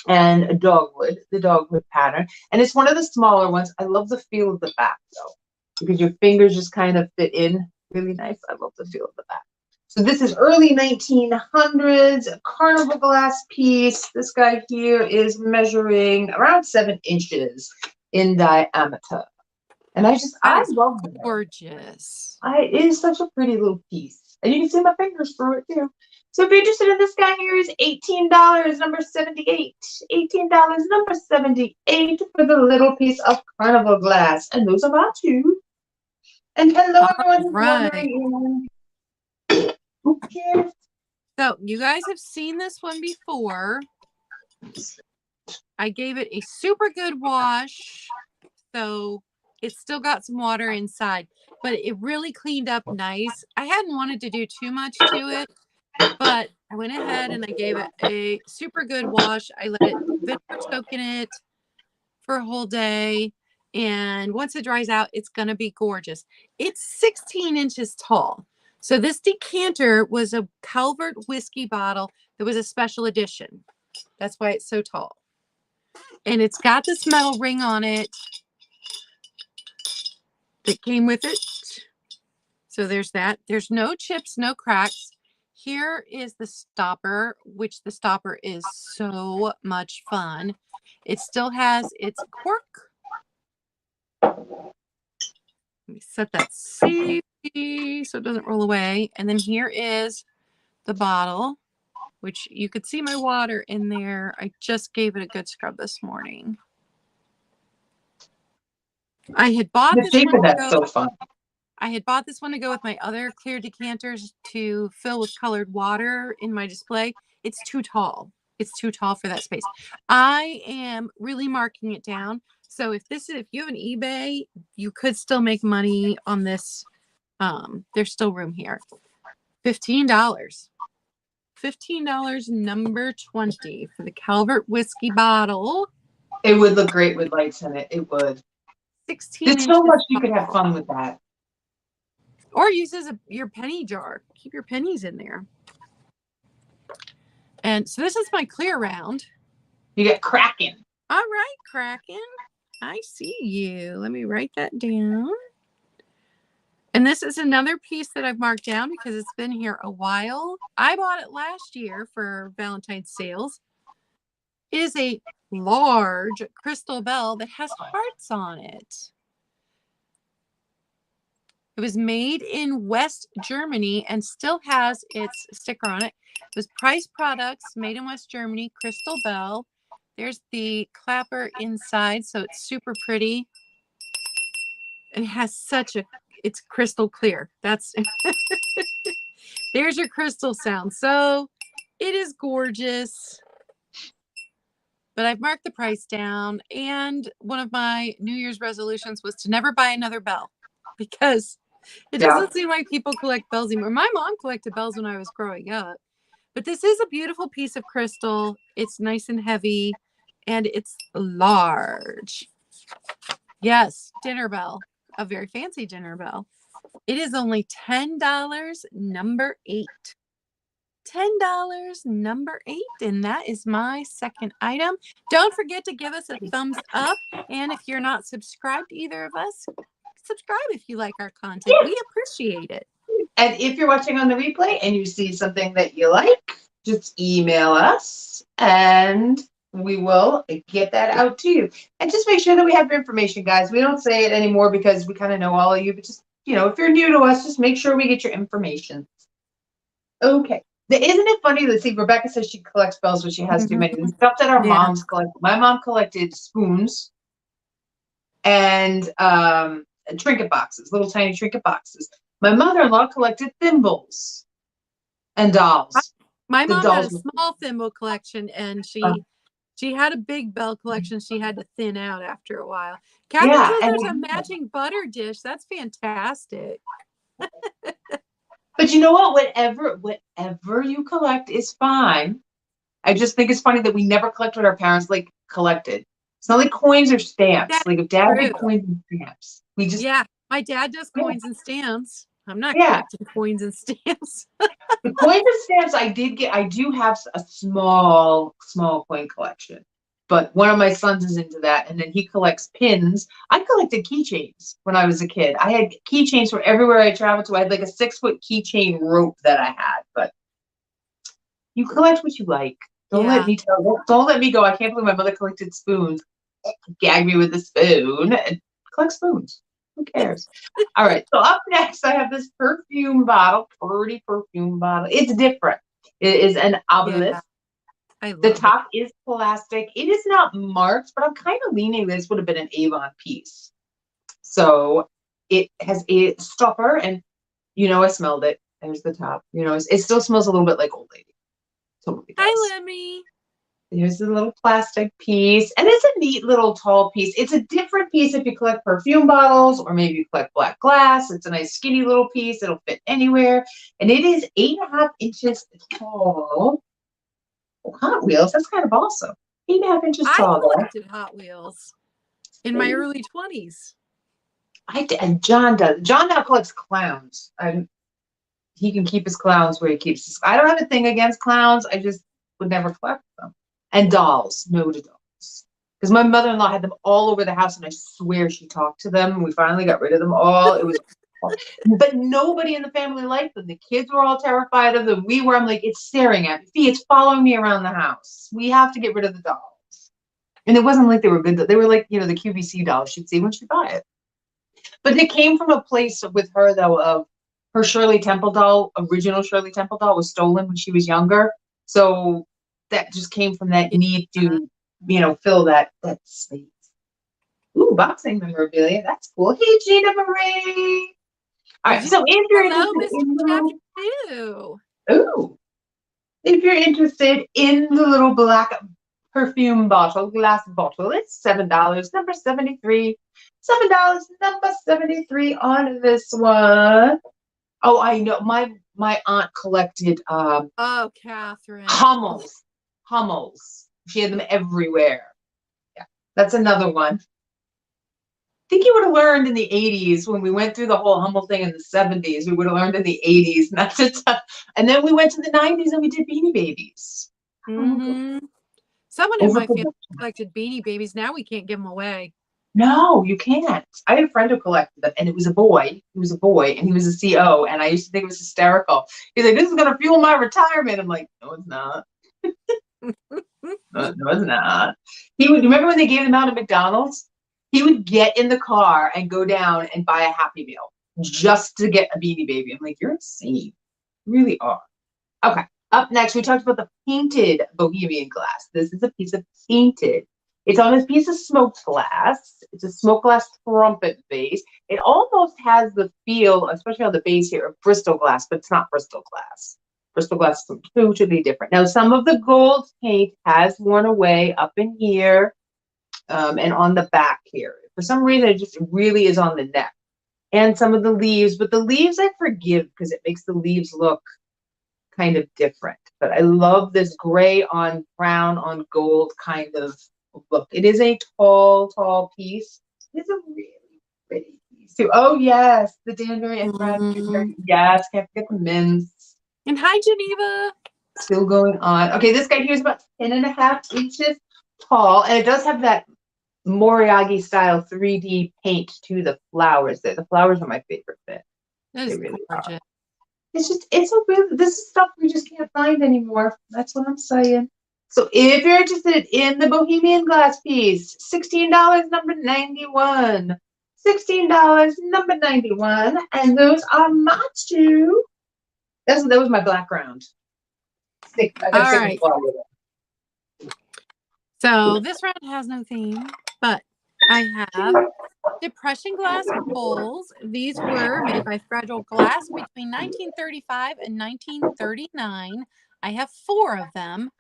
and a dogwood, the dogwood pattern. And it's one of the smaller ones. I love the feel of the back, though, because your fingers just kind of fit in really nice. I love the feel of the back. So this is early 1900s, a carnival glass piece. This guy here is measuring around 7 inches in diameter. And That I is love that. gorgeous. It is such a pretty little piece. And you can see my fingers through it too. So if you're interested in this guy here is $18, number 78. $18, number 78 for the little piece of carnival glass. And those are our two. And hello, everyone who's Right. wondering. Okay. So you guys have seen this one before. I gave it a super good wash. So it's still got some water inside, but it really cleaned up nice. I hadn't wanted to do too much to it, but I went ahead and I gave it a super good wash. I let it vinegar soak in it for a whole day. And once it dries out, it's going to be gorgeous. It's 16 inches tall. So this decanter was a Calvert whiskey bottle that was a special edition. That's why it's so tall. And it's got this metal ring on it that came with it. So there's that. There's no chips, no cracks. Here is the stopper, which the stopper is so much fun. It still has its cork. Let me set that safety so it doesn't roll away. And then here is the bottle, which you could see my water in there. I just gave it a good scrub this morning. I had bought The this shape one of to that's go. so fun. I had bought this one to go with my other clear decanters to fill with colored water in my display. It's too tall. It's too tall for that space. I am really marking it down. So if you have an eBay, you could still make money on this. There's still room here. $15. $15, number 20 for the Calvert whiskey bottle. It would look great with lights in it. It would. 16 There's inches so much you tall. could have fun with that. Or use as your penny jar. Keep your pennies in there. And so this is my clear round. You get Kraken. All right, Kraken. I see you. Let me write that down. And this is another piece that I've marked down because it's been here a while. I bought it last year for Valentine's sales. It is a large crystal bell that has hearts on it. It was made in West Germany and still has its sticker on it. It was Price Products, made in West Germany, crystal bell. There's the clapper inside, so it's super pretty. And it has it's crystal clear. That's there's your crystal sound. So it is gorgeous. But I've marked the price down. And one of my New Year's resolutions was to never buy another bell because it doesn't seem like people collect bells anymore. My mom collected bells when I was growing up. But this is a beautiful piece of crystal. It's nice and heavy. And it's large. Yes, dinner bell. A very fancy dinner bell. It is only $10, number 8. $10, number 8. And that is my second item. Don't forget to give us a thumbs up. And if you're not subscribed to either of us, subscribe if you like our content. We appreciate it. And if you're watching on the replay and you see something that you like, just email us and we will get that out to you. And just make sure that we have your information, guys. We don't say it anymore because we kind of know all of you, but just, if you're new to us, just make sure we get your information. Okay. Isn't it funny? Let's see, Rebecca says she collects bells, but she has too many. The stuff that our moms collect. My mom collected spoons and trinket boxes, little tiny trinket boxes. My mother-in-law collected thimbles and dolls. My mom had a small thimble collection, and she had a big bell collection. She had to thin out after a while. Catherine says there's a matching butter dish. That's fantastic. But you know what? Whatever you collect is fine. I just think it's funny that we never collect what our parents collected. It's not like coins or stamps. That's if Dad did coins and stamps, we just my dad does coins and stamps. I'm not collecting coins and stamps. The coins and stamps I do have a small coin collection. But one of my sons is into that, and then he collects pins. I collected keychains when I was a kid. I had keychains from everywhere I traveled to. I had like a 6-foot keychain rope that I had. But you collect what you like. Don't let Yeah. me don't let me go. I can't believe my mother collected spoons. Gag me with a spoon and collect spoons. Who cares? All right. So up next, I have this perfume bottle, pretty perfume bottle. It's different. It is an Yeah. obelisk. I The love it. top is plastic. It is not marked, but I'm kind of leaning this would have been an Avon piece. So it has a stopper, and I smelled it. There's the top. It still smells a little bit like Old Lady. Totally Hi, does. Lemmy. There's a little plastic piece, and it's a neat little tall piece. It's a different piece if you collect perfume bottles, or maybe you collect black glass. It's a nice skinny little piece. It'll fit anywhere, and it is 8.5 inches tall. Oh, Hot Wheels, that's kind of awesome. 8.5 inches I tall, though. collected Hot Wheels in my early 20s. I did. John does. John now collects clowns. He can keep his clowns where he keeps his. I don't have a thing against clowns. I just would never collect them. And dolls. No to dolls. Because my mother-in-law had them all over the house, and I swear she talked to them. And we finally got rid of them all. It was, but nobody in the family liked them. The kids were all terrified of them. We were. I'm like, it's staring at me. See, it's following me around the house. We have to get rid of the dolls. And it wasn't like they were good. They were like, the QVC dolls she'd see when she buy it. But it came from a place with her, though, of her Shirley Temple doll, original Shirley Temple doll, was stolen when she was younger. So that just came from that need to, fill that space. Ooh, boxing memorabilia. That's cool. Hey, Gina Marie. All right. So if you're Hello, interested Mr. in Chapter 2. if you're interested in the little black perfume bottle, glass bottle, it's $7, number 73. $7, number 73 on this one. Oh, I know. My aunt collected Oh, Catherine. Hummels. Hummels. She had them everywhere. Yeah, that's another one. I think you would have learned in the 80s when we went through the whole Hummel thing in the 70s. We would have learned in the 80s not to touch. And then we went to the 90s and we did Beanie Babies. Mm-hmm. Someone in my family Overproduction. collected Beanie Babies. Now we can't give them away. No, you can't. I had a friend who collected them, and it was a boy. He was a boy, and he was a CO, and I used to think it was hysterical. He's like, "This is gonna fuel my retirement." I'm like, "No, it's not. No, it's not." He would remember when they gave them out at McDonald's. He would get in the car and go down and buy a Happy Meal just to get a Beanie Baby. I'm like, "You're insane. You really are." Okay. Up next, we talked about the painted Bohemian glass. This is a piece of painted. It's on this piece of smoked glass. It's a smoked glass trumpet base. It almost has the feel, especially on the base here, of Bristol glass, but it's not Bristol glass. Bristol glass is totally different. Now, some of the gold paint has worn away up in here and on the back here. For some reason, it really is on the neck. And some of the leaves, but the leaves I forgive because it makes the leaves look kind of different. But I love this gray on brown on gold kind of look. It is a tall piece. It's a really pretty piece too. Oh yes, the Danbury and Bradbury. Yes, can't forget the mints. And hi, Geneva. Still going on. Okay, this guy here is about 10.5 inches tall, and it does have that Moriarty style 3D paint to the flowers. The flowers are my favorite bit. That They is really gorgeous. are. This is stuff we just can't find anymore. That's what I'm saying. So if you're interested in the Bohemian glass piece, $16, number 91. $16, number 91. And those are my two. That was my background. All right. So this round has no theme, but I have depression glass bowls. These were made by Fragile Glass between 1935 and 1939. I have 4 of them.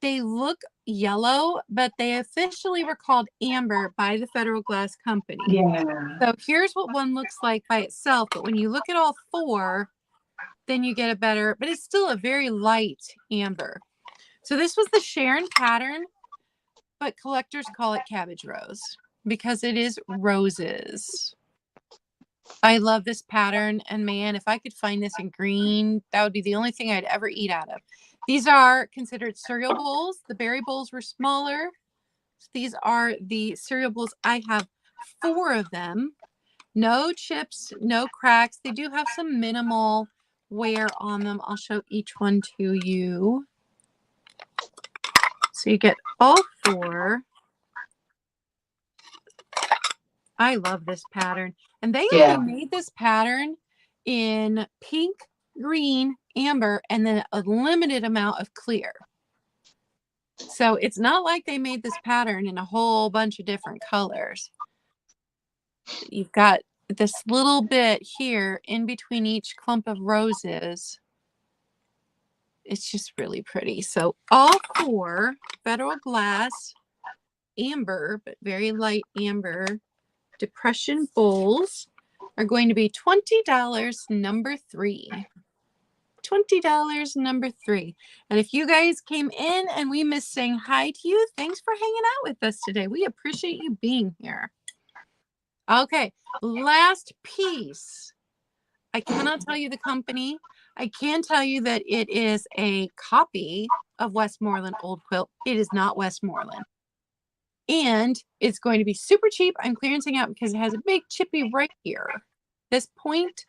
They look yellow, but they officially were called amber by the Federal Glass Company. Yeah. So here's what one looks like by itself. But when you look at all 4, then you get a better, but it's still a very light amber. So this was the Sharon pattern, but collectors call it cabbage rose because it is roses. I love this pattern, and man, if I could find this in green, that would be the only thing I'd ever eat out of. These are considered cereal bowls. The berry bowls were smaller. These are the cereal bowls. I have 4 of them. No chips, no cracks. They do have some minimal wear on them. I'll show each one to you. So you get all 4. I love this pattern. And they only made this pattern in pink, green, amber, and then a limited amount of clear. So it's not like they made this pattern in a whole bunch of different colors. You've got this little bit here in between each clump of roses. It's just really pretty. So all 4 Federal Glass amber, but very light amber depression bowls are going to be $20 number 3. $20 number 3. And if you guys came in and we missed saying hi to you, thanks for hanging out with us today. We appreciate you being here. Okay, last piece. I cannot tell you the company. I can tell you that it is a copy of Westmoreland Old Quilt. It is not Westmoreland. And it's going to be super cheap. I'm clearancing out because it has a big chippy right here. This point,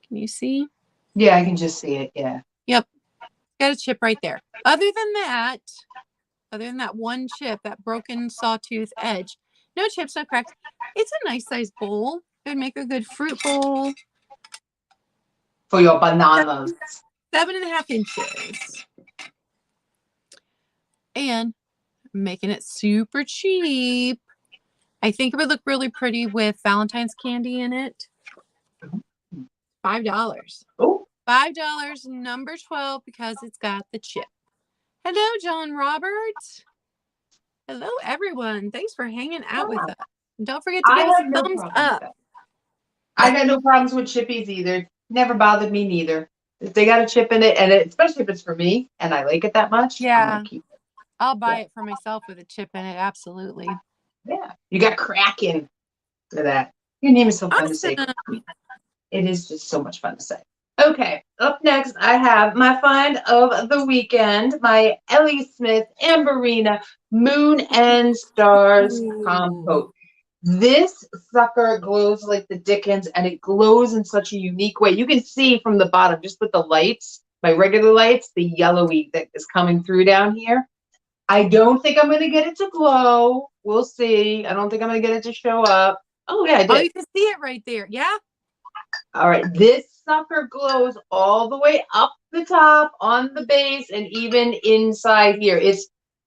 can you see? Yeah, I can just see it. Yeah. Yep. Got a chip right there. Other than that one chip, that broken sawtooth edge, no chips, no cracks. It's a nice size bowl. It would make a good fruit bowl. For your bananas. 7.5 inches. And making it super cheap. I think it would look really pretty with Valentine's candy in it. $5. Oh. $5 number 12 because it's got the chip. Hello, John Robert. Hello, everyone. Thanks for hanging out with us. And don't forget to give us a thumbs up. I got no problems with chippies either. Never bothered me neither. If they got a chip in it, and especially if it's for me and I like it that much, I'm gonna keep it. I'll buy it for myself with a chip in it. Absolutely. Yeah. You got cracking for that. Your name is so fun to say. It is just so much fun to say. Okay, up next, I have my find of the weekend, my Ellie Smith Amberina Moon and Stars compote. This sucker glows like the dickens, and it glows in such a unique way. You can see from the bottom, just with the lights, my regular lights, the yellowy that is coming through down here. I don't think I'm going to get it to glow. We'll see. I don't think I'm going to get it to show up. Oh, yeah, I did. Oh, you can see it right there. Yeah? All right, this sucker glows all the way up the top, on the base, and even inside here.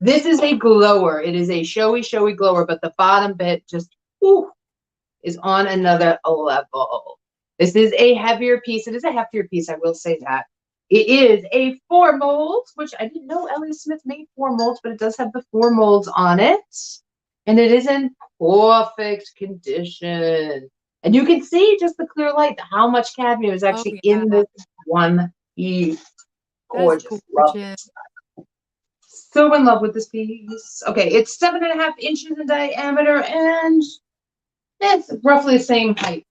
This is a glower. It is a showy glower, but the bottom bit just is on another level. This is a heavier piece. It is a heftier piece, I will say that. It is a 4 molds, which I didn't know Ellie Smith made 4 molds, but it does have the 4 molds on it. And it is in perfect condition. And you can see just the clear light, how much cadmium is actually in this one piece. Gorgeous. Love it. So in love with this piece. Okay, it's 7.5 inches in diameter, and it's roughly the same height.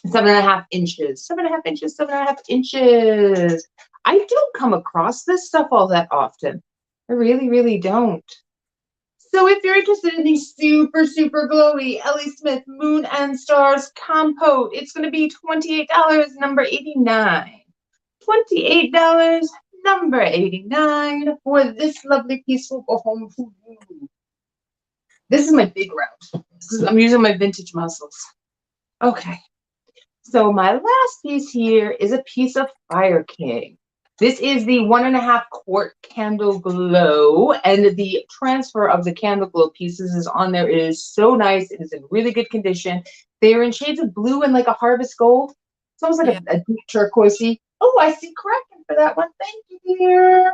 7.5 inches. 7.5 inches, 7.5 inches. I don't come across this stuff all that often. I really don't. So if you're interested in the super glowy Ellie Smith Moon and Stars compote, it's going to be $28, number 89. $28, number 89 for this lovely piece will go home to you. This is my big round. I'm using my vintage muscles. Okay. So my last piece here is a piece of Fire King. This is the 1.5 quart candle glow, and the transfer of the candle glow pieces is on there. It is so nice. It is in really good condition. They are in shades of blue and like a harvest gold. It's almost like a deep turquoisey. Oh, I see cracking for that one. Thank you, dear.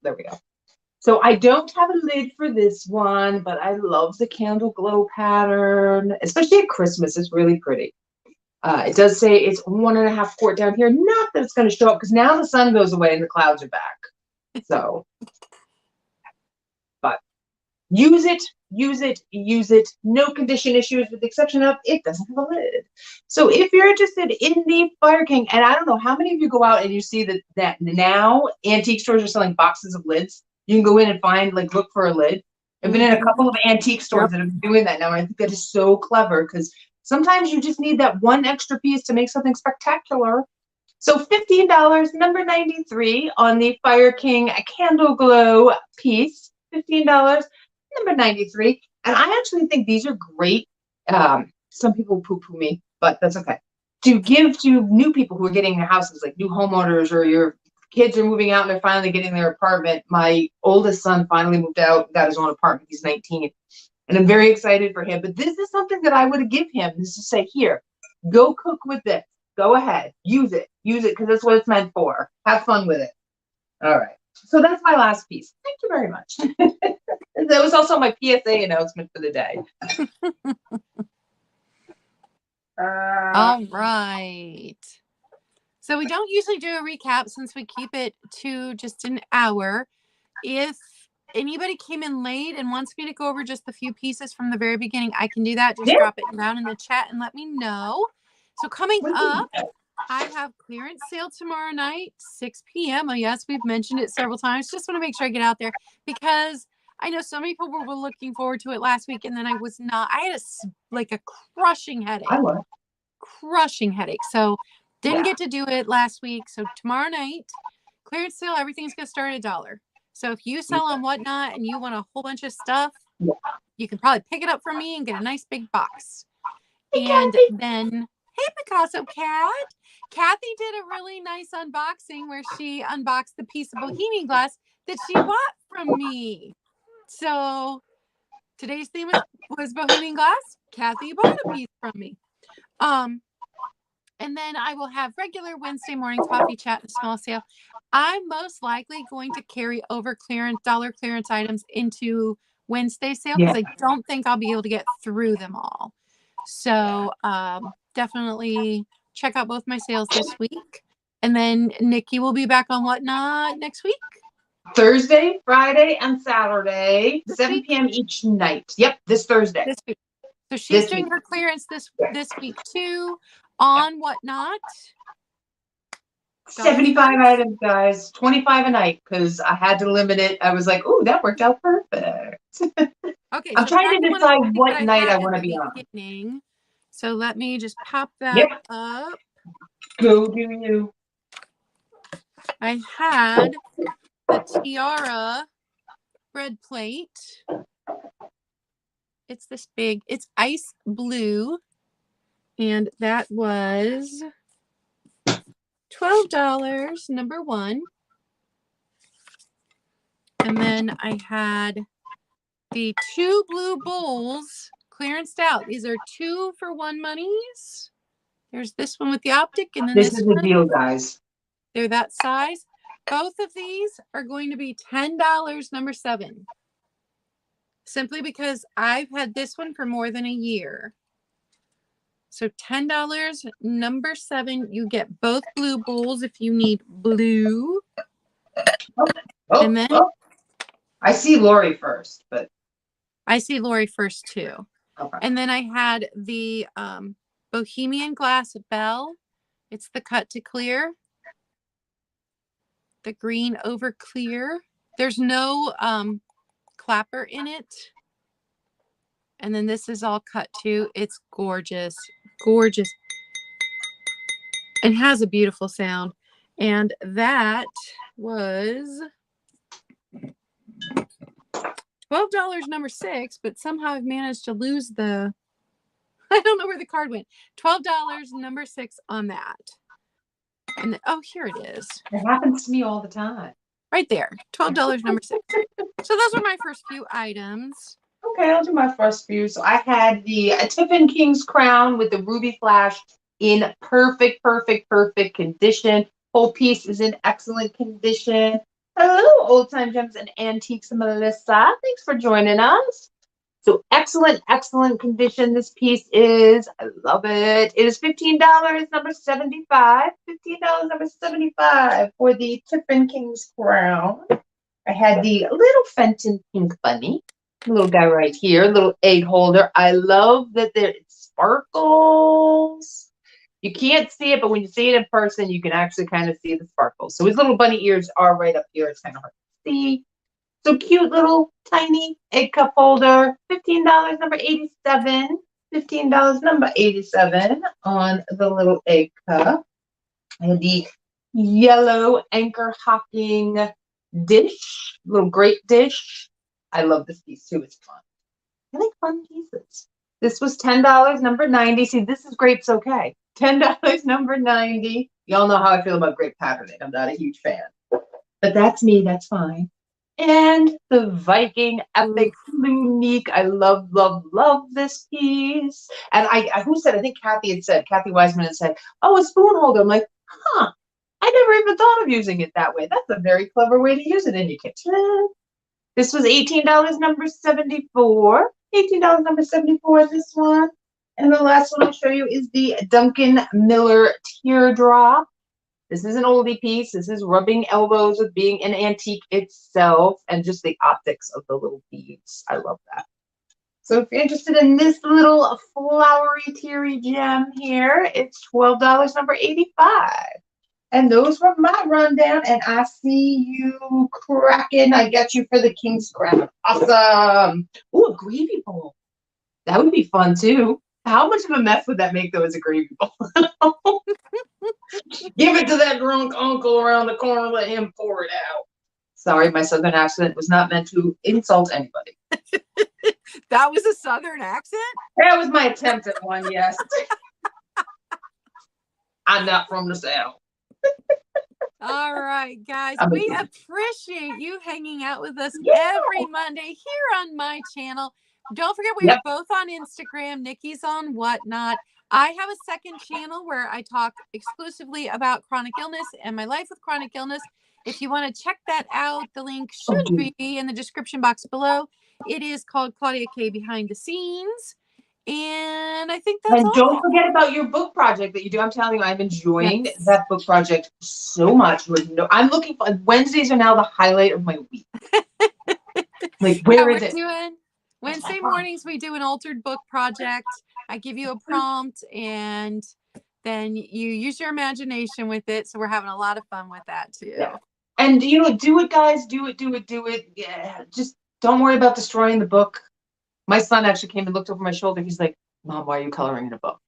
There we go. So I don't have a lid for this one, but I love the candle glow pattern, especially at Christmas. It's really pretty. It does say it's 1.5 quart down here. Not that it's going to show up because now the sun goes away and the clouds are back. So, but use it. No condition issues with the exception of it doesn't have a lid. So if you're interested in the Fire King, and I don't know how many of you go out and you see that now antique stores are selling boxes of lids. You can go in and find, like, look for a lid. I've been in a couple of antique stores that are doing that now. And I think that is so clever because sometimes you just need that one extra piece to make something spectacular. So $15, number 93 on the Fire King Candle Glow piece. $15, number 93. And I actually think these are great. Some people poo-poo me, but that's okay. To give to new people who are getting their houses, like new homeowners, or your kids are moving out and they're finally getting their apartment. My oldest son finally moved out, got his own apartment. He's 19. And I'm very excited for him. But this is something that I would give him, is to say, here, go cook with this. Go ahead, use it, because that's what it's meant for. Have fun with it. All right. So that's my last piece. Thank you very much. That was also my PSA announcement for the day. All right. So we don't usually do a recap since we keep it to just an hour. If anybody came in late and wants me to go over just a few pieces from the very beginning, I can do that. Just drop it down in the chat and let me know. So coming up, I have clearance sale tomorrow night, 6 p.m. Oh, yes, we've mentioned it several times. Just want to make sure I get out there because I know so many people were looking forward to it last week, and then I was not. I had a crushing headache. Crushing headache. So didn't get to do it last week. So tomorrow night, clearance sale, everything's going to start at $1. So if you sell on Whatnot and you want a whole bunch of stuff, you can probably pick it up from me and get a nice big box. And then, hey, Picasso Cat. Kathy did a really nice unboxing where she unboxed the piece of Bohemian glass that she bought from me. So today's theme was Bohemian glass. Kathy bought a piece from me. And then I will have regular Wednesday morning coffee chat and small sale. I'm most likely going to carry over dollar clearance items into Wednesday sale because I don't think I'll be able to get through them all. So definitely check out both my sales this week. And then Nikki will be back on Whatnot next week. Thursday, Friday, and Saturday, 7 p.m. each night. Yep, this Thursday. This week. So she's doing her clearance this week too on Whatnot. 75 items, guys. 25 a night because I had to limit it. I was like, "Ooh, that worked out perfect." Okay, I'm trying to decide what night I want to be on. So let me just pop that up. Go do you. I had the Tiara bread plate. It's this big. It's ice blue. And that was $12, number one. And then I had the 2 blue bowls clearanced out. These are 2 for $1 monies. There's this one with the optic, and then this is the deal, guys. They're that size. Both of these are going to be $10, number 7. Simply because I've had this one for more than a year. So $10, number 7. You get both blue bowls if you need blue. And then I see Lori first, but I see Lori first too. Okay. And then I had the Bohemian glass bell. It's the cut to clear. The green over clear. There's no clapper in it. And then this is all cut too. It's gorgeous. Gorgeous. It has a beautiful sound. And that was $12, number 6, but somehow I've managed to lose I don't know where the card went. $12, number 6 on that. And here it is. It happens to me all the time. Right there. $12, number 6. So those are my first few items. Okay, I'll do my first few. So I had the Tiffin King's crown with the ruby flash in perfect condition. Whole piece is in excellent condition. Hello, old time gems and antiques, Melissa. Thanks for joining us. So excellent condition. This piece is. I love it. It is $15, number 75. $15, number 75 for the Tiffin King's crown. I had the little Fenton pink bunny. Little guy right here, little egg holder. I love that it sparkles. You can't see it, but when you see it in person, you can actually kind of see the sparkles. So his little bunny ears are right up here. It's kind of hard to see. So cute little tiny egg cup holder, $15, number 87. $15, number 87 on the little egg cup. I had the yellow anchor hocking dish, little great dish. I love this piece too. It's fun. I like fun pieces. This was $10, number 90. See, this is grapes okay. $10, number 90. Y'all know how I feel about grape patterning. I'm not a huge fan. But that's me, that's fine. And the Viking Epic Unique. I love, love, love this piece. And who said, I think Kathy Wiseman had said, oh, a spoon holder. I'm like, huh, I never even thought of using it that way. That's a very clever way to use it in your kitchen. This was $18, number 74. $18, number 74, this one. And the last one I'll show you is the Duncan Miller Teardrop. This is an oldie piece. This is rubbing elbows with being an antique itself and just the optics of the little beads. I love that. So if you're interested in this little flowery, teary gem here, it's $12, number 85. And those were my rundown. And I see you cracking. I got you for the King's Crown. Awesome. Ooh, a gravy bowl. That would be fun too. How much of a mess would that make though as a gravy bowl? Give it to that drunk uncle around the corner, let him pour it out. Sorry, my southern accent was not meant to insult anybody. That was a southern accent? That was my attempt at one, yes. I'm not from the South. All right, guys. We appreciate you hanging out with us every Monday here on my channel. Don't forget, we are both on Instagram. Nikki's on Whatnot. I have a second channel where I talk exclusively about chronic illness and my life with chronic illness. If you want to check that out, the link should be in the description box below. It is called Claudia K Behind the Scenes. And I think that's all. And don't forget about your book project that you do. I'm telling you, I'm enjoying that book project so much. I'm looking for Wednesdays are now the highlight of my week. Like, where is it? Wednesday mornings, we do an altered book project. I give you a prompt and then you use your imagination with it. So we're having a lot of fun with that too. Yeah. And do it, guys. Do it. Yeah. Just don't worry about destroying the book. My son actually came and looked over my shoulder. He's like, Mom, why are you coloring in a book?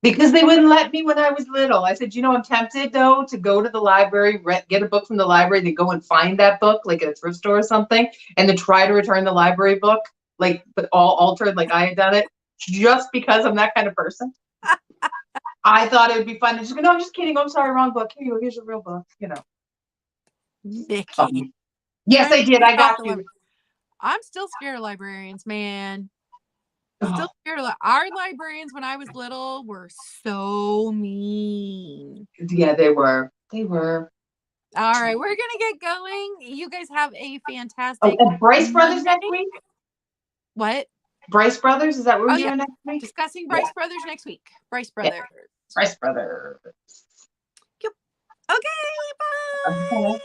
Because they wouldn't let me when I was little. I said, I'm tempted though to go to the library, get a book from the library, then go and find that book like at a thrift store or something, and then try to return the library book, like, but all altered like I had done it, just because I'm that kind of person. I thought it would be fun to just go, no, I'm just kidding. I'm sorry, wrong book. Here you go. Here's the real book. Nikki. Yes, I did. I got you. I'm still scared of librarians, man. Still scared of our librarians when I was little were so mean. Yeah, they were. All right, we're gonna get going. You guys have a fantastic. And Bryce Brothers next week. What? Bryce Brothers? Is that what we're doing next week? Discussing Bryce Brothers next week. Bryce Brothers. Yeah. Bryce Brothers. Okay, bye. Okay.